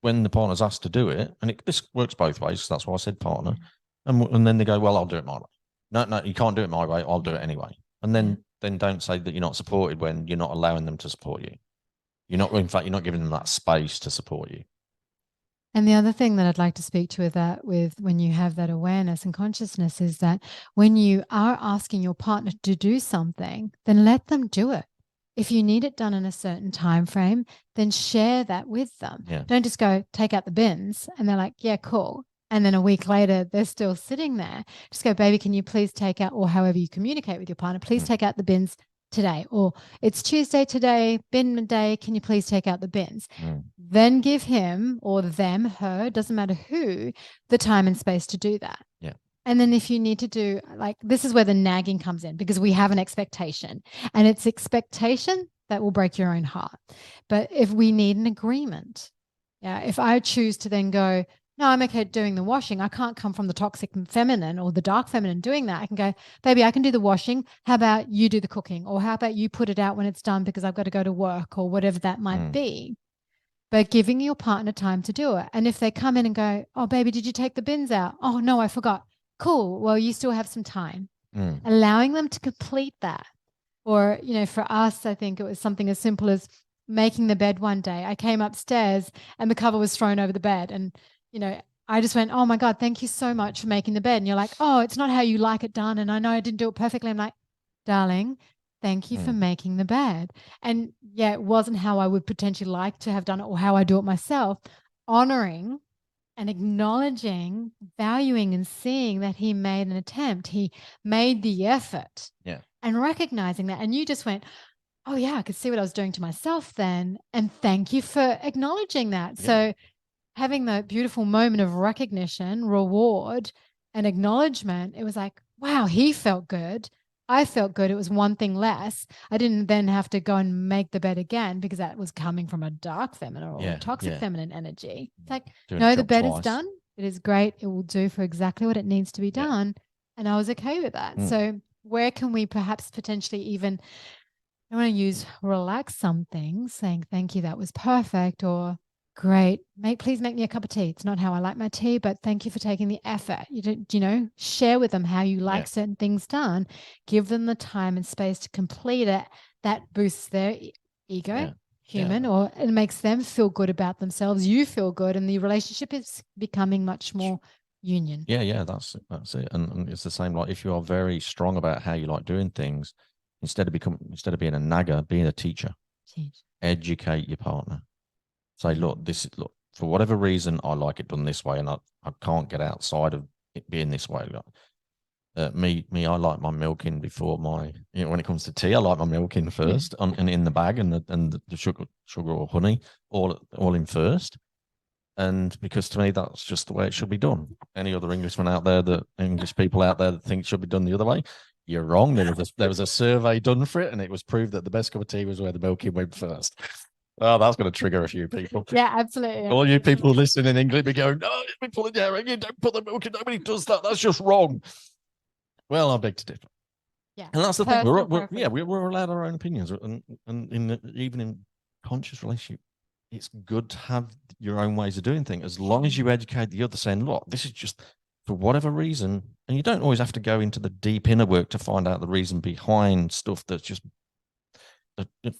when the partner's asked to do it, and this works both ways, so that's why I said partner, and then they go, well, I'll do it my way. No, you can't do it my way. I'll do it anyway. And then don't say that you're not supported when you're not allowing them to support you. In fact, you're not giving them that space to support you. And the other thing that I'd like to speak to with when you have that awareness and consciousness is that when you are asking your partner to do something, then let them do it. If you need it done in a certain time frame, then share that with them. Yeah. Don't just go take out the bins and they're like, yeah, cool. And then a week later, they're still sitting there. Just go, baby, can you please take out, or however you communicate with your partner, please take out the bins today. Or it's Tuesday today, bin day, can you please take out the bins? Then give him or them, her, doesn't matter who, the time and space to do that. Yeah. And then if you need to do, like, this is where the nagging comes in, because we have an expectation, and it's expectation that will break your own heart. But if we need an agreement, yeah, if I choose to then go, no, I'm okay doing the washing, I can't come from the toxic feminine or the dark feminine doing that. I can go, baby, I can do the washing. How about you do the cooking? Or how about you put it out when it's done because I've got to go to work, or whatever that might be. But giving your partner time to do it. And if they come in and go, oh, baby, did you take the bins out? Oh, no, I forgot. Cool. Well, you still have some time. Allowing them to complete that. Or, you know, for us, I think it was something as simple as making the bed one day. I came upstairs and the cover was thrown over the bed. And, you know, I just went, oh my God, thank you so much for making the bed. And you're like, oh, it's not how you like it done. And I know I didn't do it perfectly. I'm like, darling, thank you for making the bed. And yeah, it wasn't how I would potentially like to have done it or how I do it myself. Honoring and acknowledging, valuing, and seeing that he made an attempt. He made the effort. Yeah. And recognizing that. And you just went, oh yeah, I could see what I was doing to myself then. And thank you for acknowledging that. Yeah. So having the beautiful moment of recognition, reward, and acknowledgement, it was like, wow, he felt good. I felt good. It was one thing less. I didn't then have to go and make the bed again because that was coming from a dark feminine or a toxic feminine energy. It's like, no, the bed is done. It is great. It will do for exactly what it needs to be done. And I was okay with that. So where can we perhaps potentially even, I want to use relax some things, saying, thank you, that was perfect, or great, please make me a cup of tea. It's not how I like my tea, but thank you for taking the effort. You know, share with them how you like certain things done. Give them the time and space to complete it. That boosts their ego, human, or it makes them feel good about themselves. You feel good, and the relationship is becoming much more union. Yeah, that's it. And it's the same. Like, if you are very strong about how you like doing things, instead of being a nagger, being a teacher. Educate your partner. Say, look, for whatever reason, I like it done this way, and I can't get outside of it being this way. Like, me, I like my milk in before my, you know, when it comes to tea, I like my milk in first, and in the bag, and the sugar or honey all in first. And because to me, that's just the way it should be done. Any other English people out there that think it should be done the other way, you're wrong. There was a survey done for it, and it was proved that the best cup of tea was where the milk went first. Oh, that's going to trigger a few people. Yeah, absolutely. All you people listening in English be going, no, you're pulling your hair, you don't put the milk in. Nobody does that. That's just wrong. Well, I beg to differ. Yeah, and that's the thing. We're allowed our own opinions, and even in conscious relationship, it's good to have your own ways of doing things, as long as you educate the other, saying, look, this is just for whatever reason. And you don't always have to go into the deep inner work to find out the reason behind stuff that's just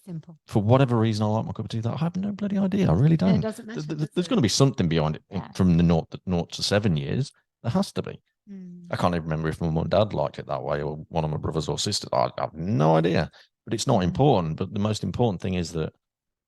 simple. For whatever reason, I like my cup of tea. That I have no bloody idea. I really don't. And it doesn't matter. There's going to be something behind it from the 0 to 7 years. There has to be. I can't even remember if my mum and dad liked it that way, or one of my brothers or sisters. I have no idea. But it's not important. But the most important thing is that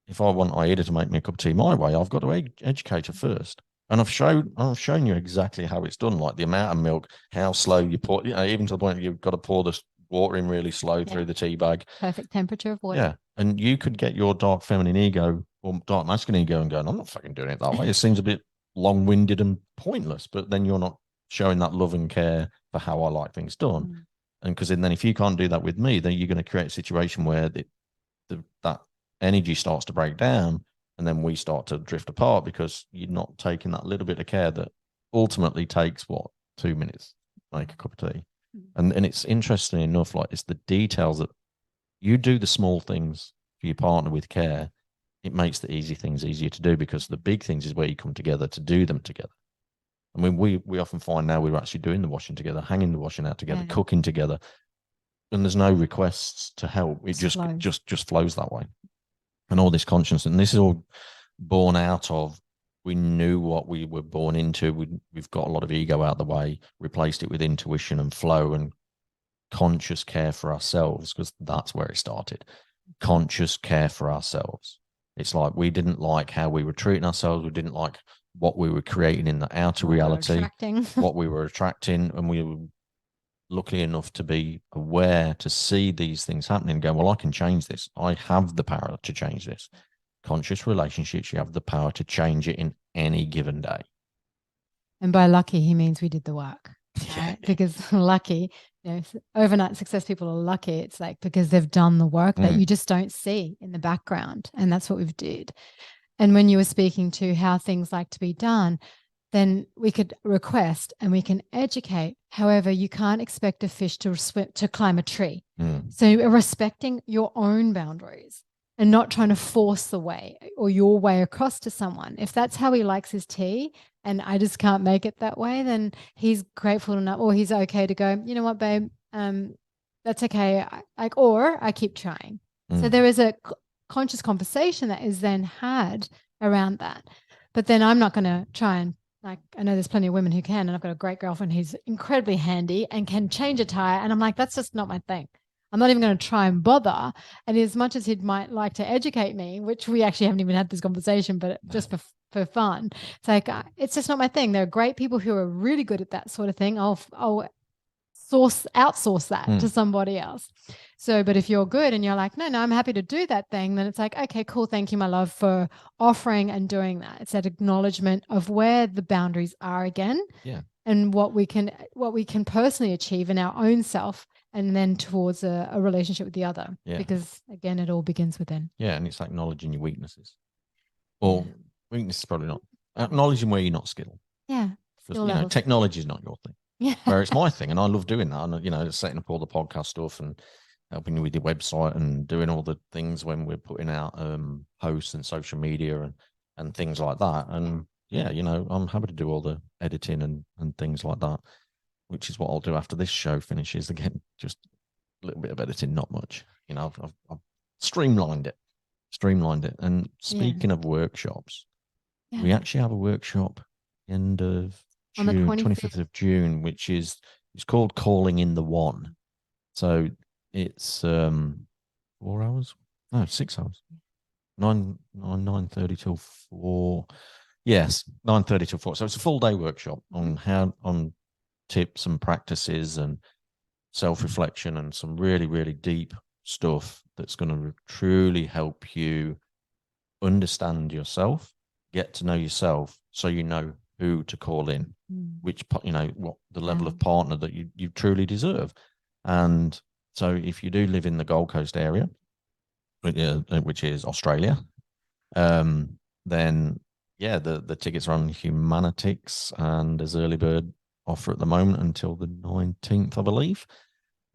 if I want Aida to make me a cup of tea my way, I've got to educate her first. And I've shown you exactly how it's done, like the amount of milk, how slow you pour, even to the point you've got to pour the water in really slow through the tea bag. Perfect temperature of water. Yeah. And you could get your dark feminine ego or dark masculine ego and going, I'm not fucking doing it that way. It seems a bit long-winded and pointless, but then you're not showing that love and care for how I like things done. And because then if you can't do that with me, then you're going to create a situation where that energy starts to break down, and then we start to drift apart because you're not taking that little bit of care that ultimately takes 2 minutes to make a cup of tea. And it's interesting enough, like, it's the details that you do, the small things for your partner with care. It makes the easy things easier to do, because the big things is where you come together to do them together. I mean, we often find now we're actually doing the washing together, hanging the washing out together, cooking together, and there's no requests to help. It just flows that way. And all this conscience, and this is all born out of, we knew what we were born into. We've got a lot of ego out of the way, replaced it with intuition and flow and conscious care for ourselves, because that's where it started. Conscious care for ourselves. It's like we didn't like how we were treating ourselves. We didn't like what we were creating in the outer reality, what we were attracting. And we were lucky enough to be aware to see these things happening and go, well, I can change this. I have the power to change this. Conscious relationships, you have the power to change it in any given day. And by lucky, he means we did the work. right? Because lucky, overnight success people are lucky. It's like because they've done the work that you just don't see in the background. And that's what we've did. And when you were speaking to how things like to be done, then we could request and we can educate. However, you can't expect a fish to climb a tree. So you're respecting your own boundaries and not trying to force the way or your way across to someone. If that's how he likes his tea and I just can't make it that way, then he's grateful enough or he's okay to go, you know what, babe, that's okay. Or I keep trying. So there is a conscious conversation that is then had around that. But then I'm not going to try and I know there's plenty of women who can, and I've got a great girlfriend who's incredibly handy and can change a tire. And I'm like, that's just not my thing. I'm not even going to try and bother. And as much as he might like to educate me, which we actually haven't even had this conversation, but just for fun, it's like, it's just not my thing. There are great people who are really good at that sort of thing. I'll outsource that to somebody else. So, but if you're good and you're like, no, I'm happy to do that thing, then it's like, okay, cool. Thank you, my love, for offering and doing that. It's that acknowledgement of where the boundaries are again. Yeah. And what we can personally achieve in our own self and then towards a relationship with the other. Yeah. Because again, it all begins within. Yeah. And it's acknowledging your weaknesses. Or weakness is probably not. Acknowledging where you're not skilled. Yeah. Because, technology is not your thing. Yeah. Where it's my thing. And I love doing that. And, setting up all the podcast stuff and helping you with your website and doing all the things when we're putting out posts and social media and things like that. And yeah, I'm happy to do all the editing and things like that, which is what I'll do after this show finishes. Again, just a little bit of editing, not much. I've streamlined it. And speaking of workshops, we actually have a workshop end of June, on the 25th of June, which it's called Calling in the One. So it's 4 hours? No, 6 hours. 9:30 till 4. Yes, 9:30 till 4. So it's a full day workshop on tips and practices and self-reflection and some really, really deep stuff that's going to truly help you understand yourself, get to know yourself, so you know who to call in, which, what the level of partner that you truly deserve. And so if you do live in the Gold Coast area, which is Australia, then the tickets are on Humanitix, and there's early bird offer at the moment until the 19th, I believe.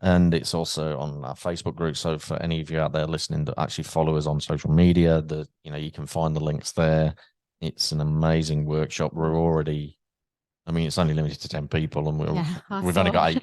And it's also on our Facebook group. So for any of you out there listening that actually follow us on social media, you can find the links there. It's an amazing workshop. We're already, it's only limited to 10 people, and we've only got 8.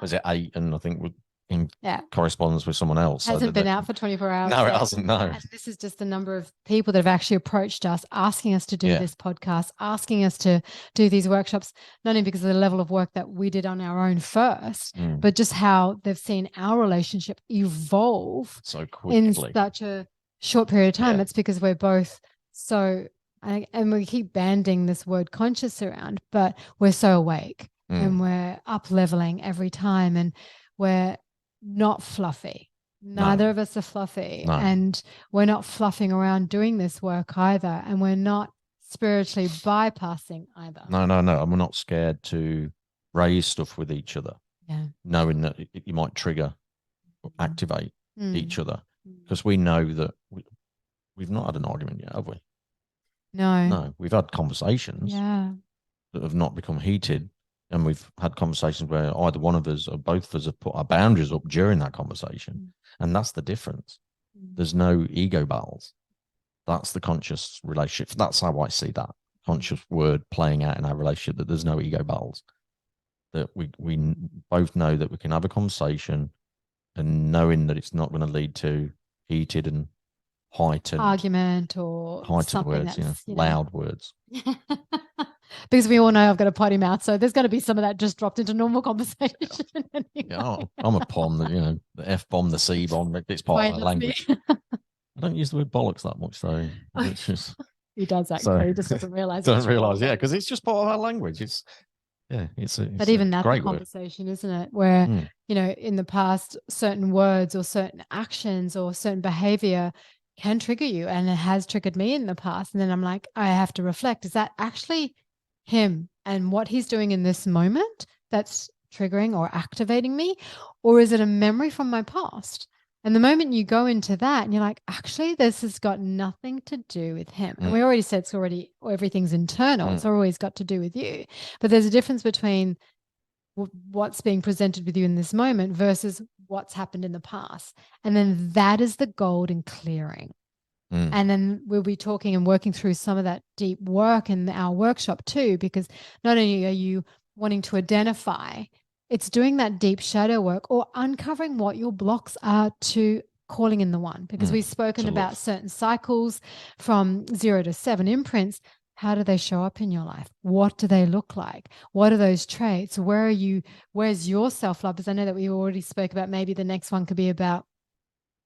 Was it 8? And I think we're in correspondence with someone else. Hasn't been out for 24 hours. No, it hasn't. No. And this is just the number of people that have actually approached us, asking us to do this podcast, asking us to do these workshops, not only because of the level of work that we did on our own first, but just how they've seen our relationship evolve so quickly in such a short period of time. It's because we're both so, and we keep banding this word conscious around, but we're so awake and we're up leveling every time, and we're not fluffy. Neither of us are fluffy, and we're not fluffing around doing this work either, and we're not spiritually bypassing either. No, and we're not scared to raise stuff with each other, knowing that you might trigger or activate each other, because we know that we've not had an argument yet, have we? No, we've had conversations that have not become heated. And we've had conversations where either one of us or both of us have put our boundaries up during that conversation. And that's the difference. There's no ego battles. That's the conscious relationship. That's how I see that conscious word playing out in our relationship, that there's no ego battles. That we both know that we can have a conversation, and knowing that it's not going to lead to heated and heightened argument or heightened words, loud words. Because we all know I've got a potty mouth, so there's going to be some of that just dropped into normal conversation. I'm a pom, the F-bomb, the C-bomb, it's part of our language. I don't use the word bollocks that much, though. It's just, he does actually. He just doesn't realise. Because it's just part of our language. But even that's a conversation, isn't it? Where, in the past, certain words or certain actions or certain behavior can trigger you, and it has triggered me in the past. And then I'm like, I have to reflect, is that actually him and what he's doing in this moment, that's triggering or activating me? Or is it a memory from my past? And the moment you go into that and you're like, actually, this has got nothing to do with him. And we already said everything's internal. It's always got to do with you. But there's a difference between what's being presented with you in this moment versus what's happened in the past. And then that is the golden clearing. And then we'll be talking and working through some of that deep work in our workshop too, because not only are you wanting to identify, it's doing that deep shadow work or uncovering what your blocks are to calling in the one, because we've spoken about certain cycles from 0 to 7 imprints. How do they show up in your life? What do they look like? What are those traits? Where's your self-love? Because I know that we already spoke about, maybe the next one could be about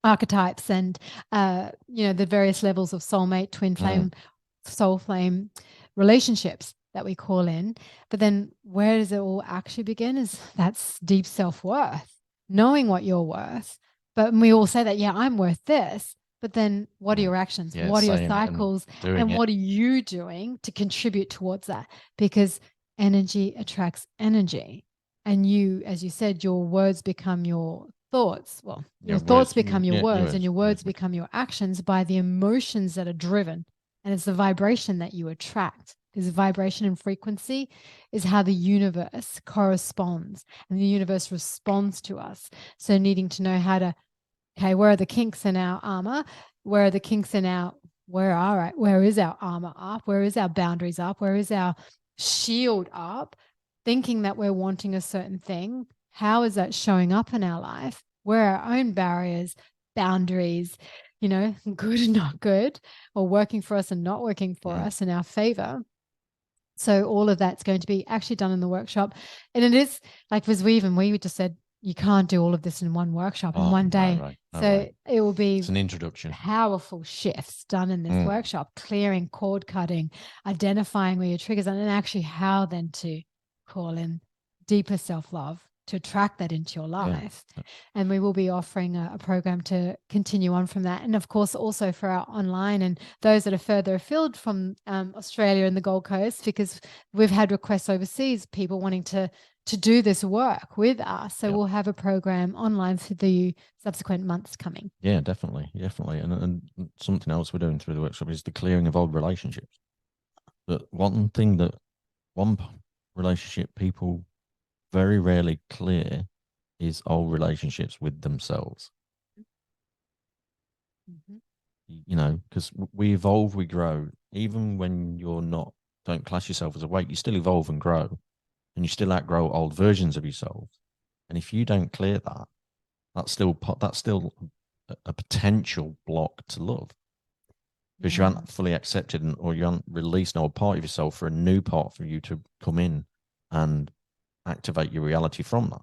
archetypes and the various levels of soulmate, twin flame, soul flame relationships that we call in. But then where does it all actually begin? Is that's deep self-worth, knowing what you're worth. But we all say that, yeah, I'm worth this. But then what are your actions? What are your cycles? And what are you doing to contribute towards that? Because energy attracts energy. And you, as you said, your words become your thoughts. Well, your thoughts become your words, and your words become your actions by the emotions that are driven. And it's the vibration that you attract, because vibration and frequency is how the universe corresponds, and the universe responds to us. So needing to know how to, okay, where are the kinks in our armor? Where are the kinks in our, where is our armor up? Where is our boundaries up? Where is our shield up? Thinking that we're wanting a certain thing. How is that showing up in our life? Where are our own barriers, boundaries, good and not good, or working for us and not working for us in our favor. So all of that's going to be actually done in the workshop. And it is like, we just said, you can't do all of this in one workshop in one day. It will be, it's an introduction, powerful shifts done in this workshop, clearing, cord cutting, identifying where your triggers are, and actually how then to call in deeper self-love to attract that into your life. And we will be offering a program to continue on from that. And of course, also for our online and those that are further afield from Australia and the Gold Coast, because we've had requests overseas, people wanting to do this work with us. So we'll have a program online for the subsequent months coming. Yeah, definitely. And something else we're doing through the workshop is the clearing of old relationships. But one relationship people very rarely clear is old relationships with themselves. Because we evolve, we grow. Even when don't class yourself as a weight, you still evolve and grow, and you still outgrow old versions of yourself. And if you don't clear that, that's still a potential block to love, because you haven't fully accepted or you haven't released an old part of yourself for a new part for you to come in and activate your reality from that.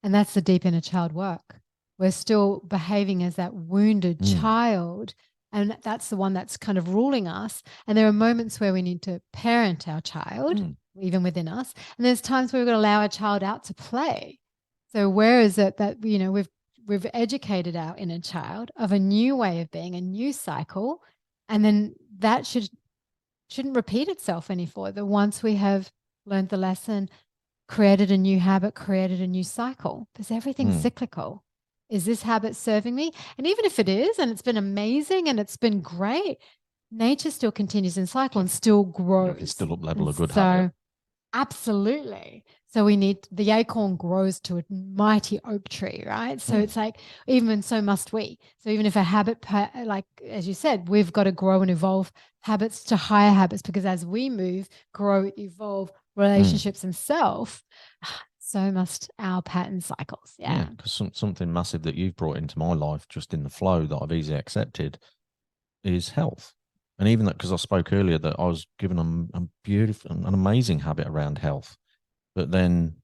And that's the deep inner child work. We're still behaving as that wounded child, and that's the one that's kind of ruling us. And there are moments where we need to parent our child, even within us. And there's times where we've got to allow our child out to play. So where is it that, we've educated our inner child of a new way of being, a new cycle, and then that shouldn't repeat itself any further once we have learned the lesson, created a new habit, created a new cycle, because everything's cyclical. Is this habit serving me? And even if it is, and it's been amazing and it's been great, nature still continues in cycle and still grows. It's still up level a good habit. Absolutely. So the acorn grows to a mighty oak tree, right? So it's like, even so must we. So even if a habit, like as you said, we've got to grow and evolve habits to higher habits, because as we move, grow, evolve relationships and self, so must our pattern cycles. Yeah. Because something massive that you've brought into my life, just in the flow that I've easily accepted, is health. And even that, because I spoke earlier that I was given a beautiful, an amazing habit around health. But then,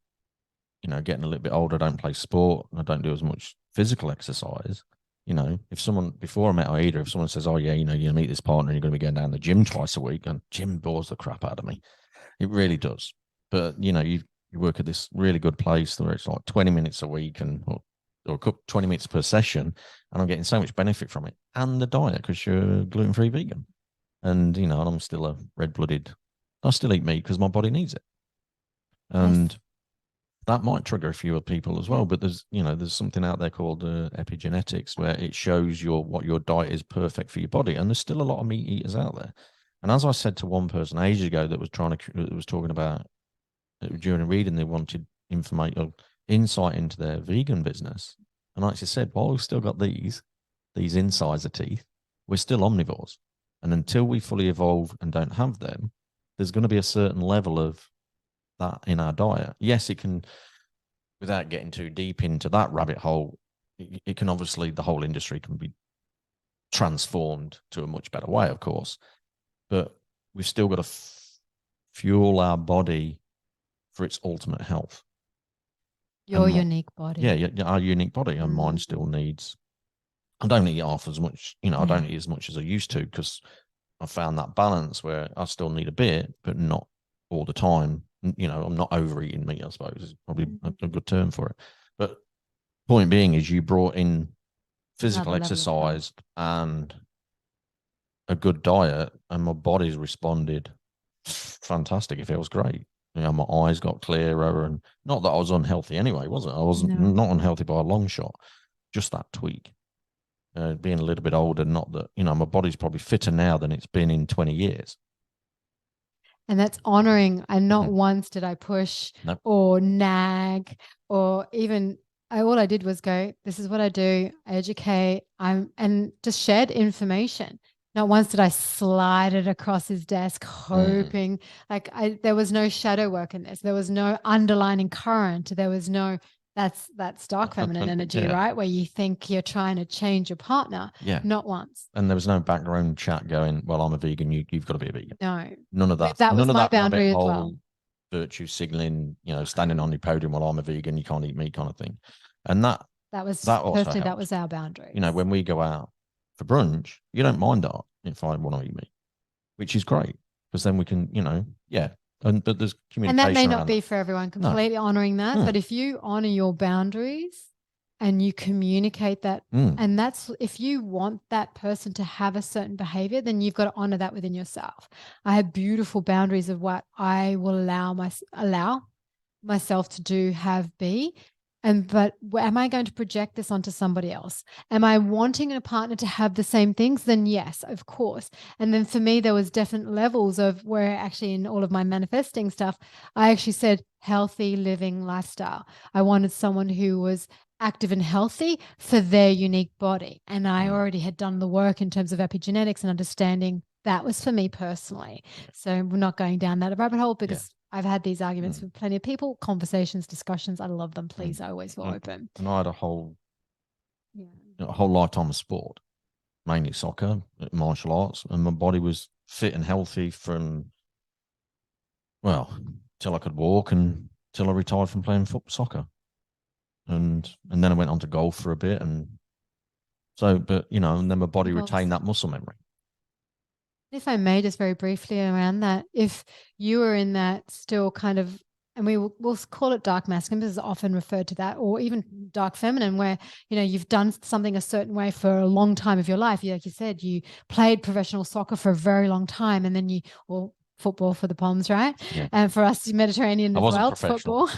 getting a little bit older, I don't play sport, I don't do as much physical exercise. If someone, before I met Aida, if someone says, oh yeah, you meet this partner and you're going to be going down the gym twice a week, and gym bores the crap out of me. It really does. But, you work at this really good place where it's like 20 minutes a week or 20 minutes per session, and I'm getting so much benefit from it. And the diet, because you're gluten-free vegan. And, I'm still a red-blooded, I still eat meat because my body needs it. And that might trigger a few people as well. But there's something out there called epigenetics, where it shows what your diet is perfect for your body. And there's still a lot of meat eaters out there. And as I said to one person ages ago that was talking about during a reading, they wanted information or insight into their vegan business. And I actually said, while we've still got these incisor teeth, we're still omnivores. And until we fully evolve and don't have them, there's going to be a certain level of that in our diet. Yes, it can, without getting too deep into that rabbit hole, it can obviously, the whole industry can be transformed to a much better way, of course. But we've still got to fuel our body for its ultimate health. Your unique body. Yeah, our unique body. And mine still needs, I don't eat half as much, I don't eat as much as I used to, because I found that balance where I still need a bit, but not all the time. I'm not overeating meat, I suppose, is probably a good term for it. But point being is, you brought in physical exercise and a good diet, and my body's responded fantastic. It feels great. My eyes got clearer, and not that I was unhealthy anyway, was it? I wasn't not unhealthy by a long shot, just that tweak. Being a little bit older, not that, my body's probably fitter now than it's been in 20 years. And that's honoring. And not once did I push or nag, or even all I did was go, this is what I do, I educate, and just shared information. Not once did I slide it across his desk, hoping there was no shadow work in this. There was no underlining current. There was no, that's dark feminine energy, right? Where you think you're trying to change your partner. Yeah. Not once. And there was no background chat going, well, I'm a vegan, you've got to be a vegan. No. None of that. That was None my of that boundary as whole well. virtue signaling, standing on your podium, well, I'm a vegan, you can't eat meat kind of thing. And that was also that was our boundary. When we go out for brunch, you don't mind that if I want to eat meat, which is great, because then we can, but there's communication. And that may not be for everyone, completely honoring that. But if you honor your boundaries and you communicate that, and that's, if you want that person to have a certain behavior, then you've got to honor that within yourself. I have beautiful boundaries of what I will allow myself to do, have, be. But am I going to project this onto somebody else? Am I wanting a partner to have the same things? Then yes, of course. And then for me, there was different levels of where actually in all of my manifesting stuff, I actually said healthy living lifestyle. I wanted someone who was active and healthy for their unique body. And I already had done the work in terms of epigenetics and understanding that was for me personally. So we're not going down that rabbit hole, because I've had these arguments with plenty of people, conversations, discussions. I love them. Please, I always feel open. And I had a whole lifetime of sport, mainly soccer, martial arts, and my body was fit and healthy from, till I could walk, and till I retired from playing soccer. And then I went on to golf for a bit, and so, but and then my body retained that muscle memory. If I may, just very briefly around that, if you were in that still kind of, and we'll call it dark masculine, because it's often referred to that, or even dark feminine, where, you've done something a certain way for a long time of your life. Like you said, you played professional soccer for a very long time, and then football for the Poms, right? Yeah. And for us, Mediterranean as well, football.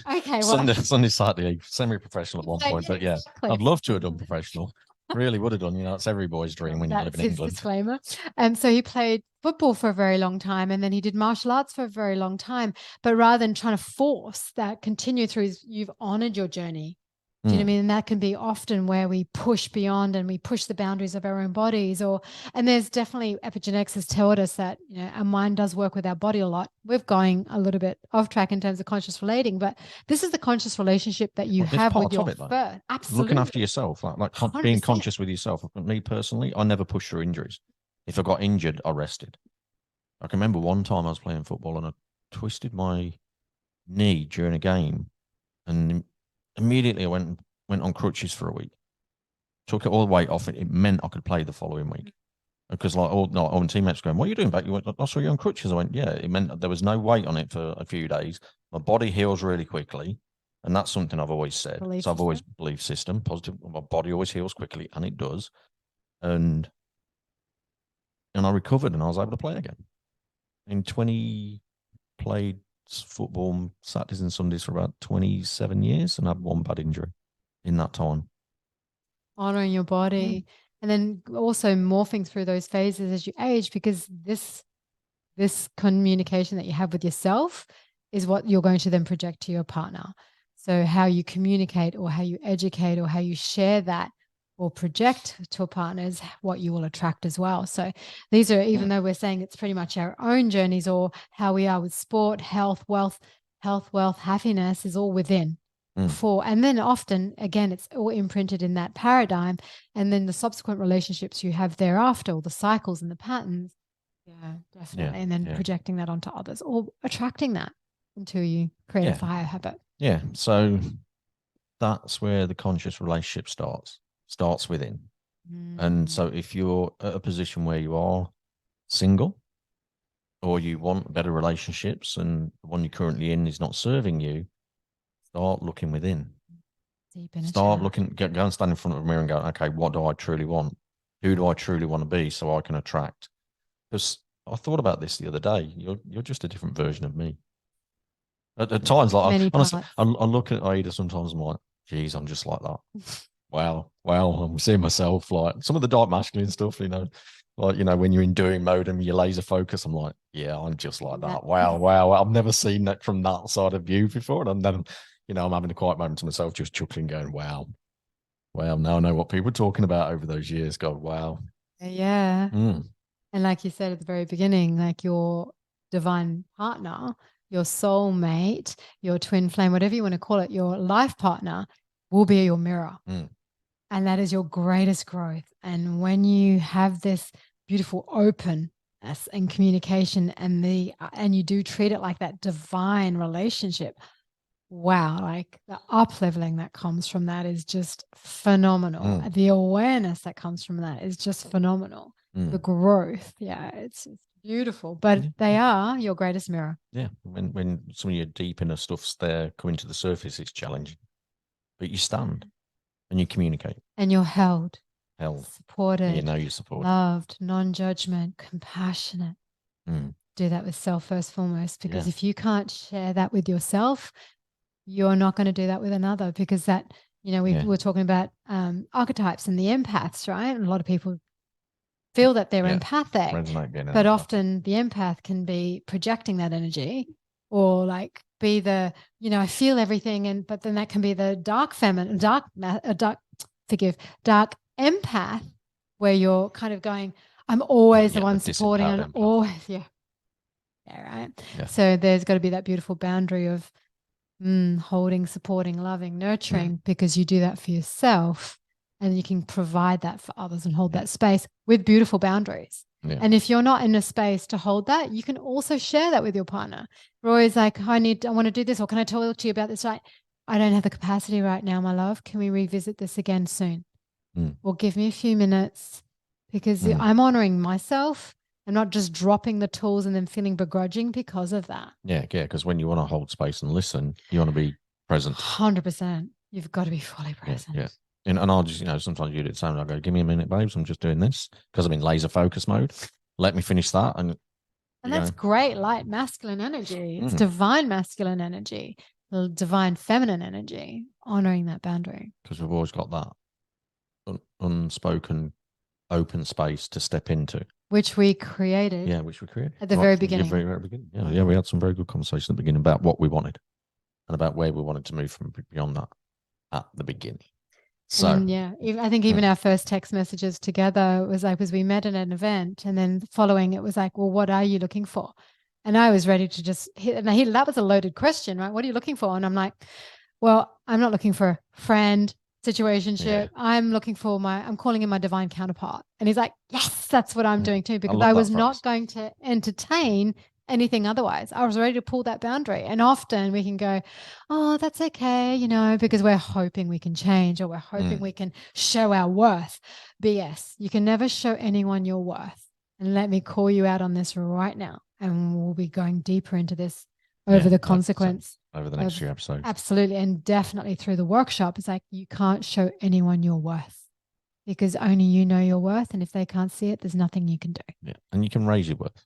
Okay, well, Sunday, Saturday, semi-professional at one point, but exactly. I'd love to have done professional. Really would have done. It's every boy's dream when you live in England. Disclaimer. And so he played football for a very long time, and then he did martial arts for a very long time. But rather than trying to force that continue through, you've honored your journey. Do you know what I mean? And that can be often where we push beyond and we push the boundaries of our own bodies. And there's definitely, epigenetics has told us that, our mind does work with our body a lot. We're going a little bit off track in terms of conscious relating, but this is the conscious relationship that you have with your birth. Absolutely. Looking after yourself, like being conscious with yourself. Me personally, I never pushed through injuries. If I got injured, I rested. I can remember one time I was playing football and I twisted my knee during a game, and immediately I went on crutches for a week. Took it all the weight off it. It meant I could play the following week. Because all teammates going, what are you doing back? You went, I saw you on crutches. I went, yeah. It meant that there was no weight on it for a few days. My body heals really quickly. And that's something I've always said. I've always believed system, positive. My body always heals quickly, and it does. And I recovered, and I was able to play again. Played football Saturdays and Sundays for about 27 years and had one bad injury in that time. Honoring your body, and then also morphing through those phases as you age, because this communication that you have with yourself is what you're going to then project to your partner. So how you communicate or how you educate or how you share that or project to a partner is what you will attract as well. So these are, even though we're saying it's pretty much our own journeys or how we are with sport, health, wealth, happiness is all within. And then often, again, it's all imprinted in that paradigm. And then the subsequent relationships you have thereafter, or the cycles and the patterns. Yeah, definitely. And then projecting that onto others or attracting that until you create a fire habit. Yeah. So that's where the conscious relationship starts within. And so if you're at a position where you are single or you want better relationships and the one you're currently in is not serving you, start looking within. Start looking, go and stand in front of a mirror and go, okay, what do I truly want? Who do I truly want to be so I can attract? Because I thought about this the other day. You're just a different version of me. At times, like honestly, I look at Aida sometimes. I'm like, geez, I'm just like that. Wow, I'm seeing myself like some of the dark masculine stuff. Like when you're in doing mode and you're laser focus. I'm like, yeah, I'm just like that. Wow. I've never seen that from that side of you before. And then I'm having a quiet moment to myself, just chuckling, going, wow. Now I know what people were talking about over those years. God, wow. Yeah. And like you said at the very beginning, like your divine partner, your soulmate, your twin flame, whatever you want to call it, your life partner will be your mirror. And that is your greatest growth. And when you have this beautiful openness and communication and you do treat it like that divine relationship, wow, like the up leveling that comes from that is just phenomenal. The awareness that comes from that is just phenomenal. The growth, it's beautiful, but they are your greatest mirror. Yeah, when some of your deep inner stuff's there coming to the surface, it's challenging, but you stand and you communicate, and you're held, supported, you're supported, loved, non-judgment, compassionate. Do that with self first, foremost, because if you can't share that with yourself, you're not going to do that with another, because that we were talking about archetypes and the empaths, right? And a lot of people feel that they're empathic, but often the empath can be projecting that energy, or like be the I feel everything, but then that can be the dark empath, where you're kind of going, I'm always the one supporting, and always right. So there's got to be that beautiful boundary of holding, supporting, loving, nurturing, because you do that for yourself. And you can provide that for others and hold that space with beautiful boundaries. And if you're not in a space to hold that, you can also share that with your partner. Roy's like, I want to do this, or can I talk to you about this? Like, I don't have the capacity right now, my love. Can we revisit this again soon? Or give me a few minutes, because I'm honoring myself. I'm not just dropping the tools and then feeling begrudging because of that. Yeah, because when you want to hold space and listen, you want to be present. 100%. You've got to be fully present. Yeah. And I'll just, sometimes you do the same. I'll go, give me a minute, babes. I'm just doing this because I'm in laser focus mode. Let me finish that. And that's great light masculine energy. It's divine masculine energy, divine feminine energy, honoring that boundary. Because we've always got that unspoken open space to step into. Which we created. Yeah, which we created. At the very beginning. Very, very beginning. Yeah, we had some very good conversations at the beginning about what we wanted and about where we wanted to move from beyond that at the beginning. So I think even our first text messages together was like, we met at an event, and then following it was like, well, what are you looking for? And I was ready to just hit, and that was a loaded question, right? What are you looking for? And I'm like, well, I'm not looking for a friend, situationship. I'm looking for I'm calling him my divine counterpart. And he's like, yes, that's what I'm doing too, because I was not going to entertain anything otherwise. I was ready to pull that boundary. And often we can go, oh, that's okay, because we're hoping we can change, or we're hoping we can show our worth. BS. You can never show anyone your worth. And let me call you out on this right now. And we'll be going deeper into this over the consequence. Over the next few episodes. Absolutely. And definitely through the workshop. It's like, you can't show anyone your worth, because only you know your worth. And if they can't see it, there's nothing you can do. Yeah. And you can raise your worth.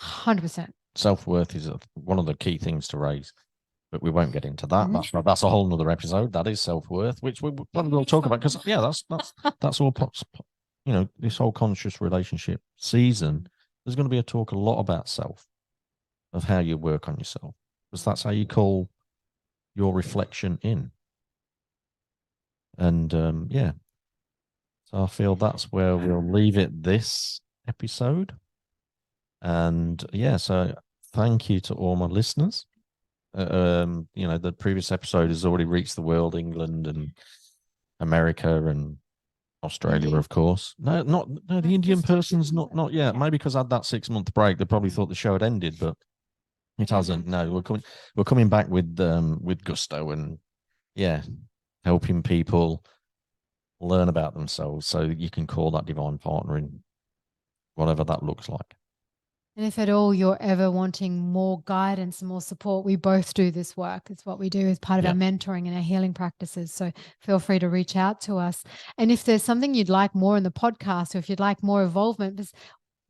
100%. self-worth is one of the key things to raise, but we won't get into that. That's a whole nother episode. That is self-worth, which we'll talk about, because that's all this whole conscious relationship season. There's going to be a lot about self, of how you work on yourself, because that's how you call your reflection in. And so I feel that's where we'll leave it this episode. And so thank you to all my listeners. The previous episode has already reached the world, England and America and Australia, of course. No, the Indian person's not yet. Maybe because I had that 6-month break, they probably thought the show had ended, but it hasn't. No, we're coming back with gusto, and helping people learn about themselves so you can call that divine partner in whatever that looks like. And if at all you're ever wanting more guidance and more support, we both do this work. It's what we do as part of our mentoring and our healing practices. So feel free to reach out to us. And if there's something you'd like more in the podcast, or if you'd like more involvement,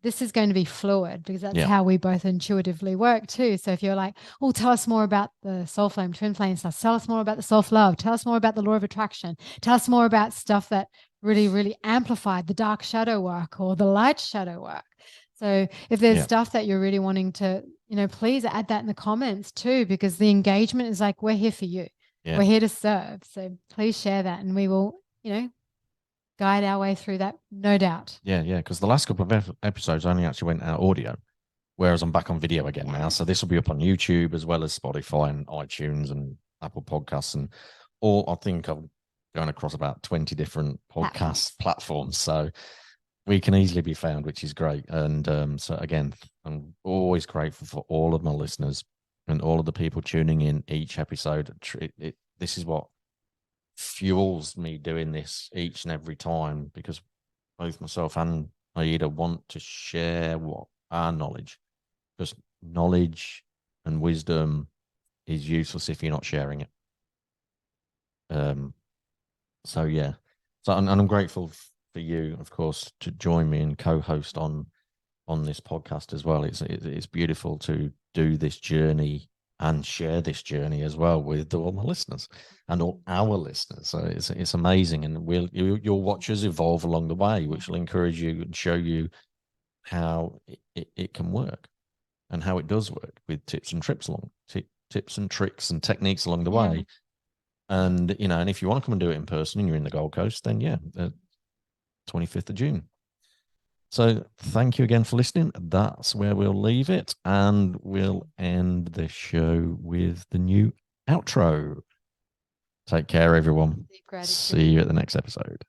this is going to be fluid, because that's how we both intuitively work too. So if you're like, oh, tell us more about the soul flame, twin flame stuff, tell us more about the self-love, tell us more about the law of attraction, tell us more about stuff that really, really amplified the dark shadow work or the light shadow work. So if there's stuff that you're really wanting to, please add that in the comments too, because the engagement is like, we're here for you. Yeah. We're here to serve. So please share that, and we will, guide our way through that, no doubt. Yeah, because the last couple of episodes only actually went out audio, whereas I'm back on video again now. So this will be up on YouTube as well as Spotify and iTunes and Apple Podcasts, and I think I'm going across about 20 different podcast platforms. So we can easily be found, which is great. And so again, I'm always grateful for all of my listeners and all of the people tuning in each episode. This is what fuels me doing this each and every time, because both myself and Aida want to share our knowledge, because knowledge and wisdom is useless if you're not sharing it. So I'm grateful for you, of course, to join me and co-host on this podcast as well. It's beautiful to do this journey and share this journey as well with all my listeners and all our listeners. So it's amazing, and you'll watch us evolve along the way, which will encourage you and show you how it can work and how it does work, with tips and tricks and techniques along the way. And and if you want to come and do it in person and you're in the Gold Coast, then 25th of June. So thank you again for listening. That's where we'll leave it, and we'll end the show with the new outro. Take care, everyone. See you at the next episode.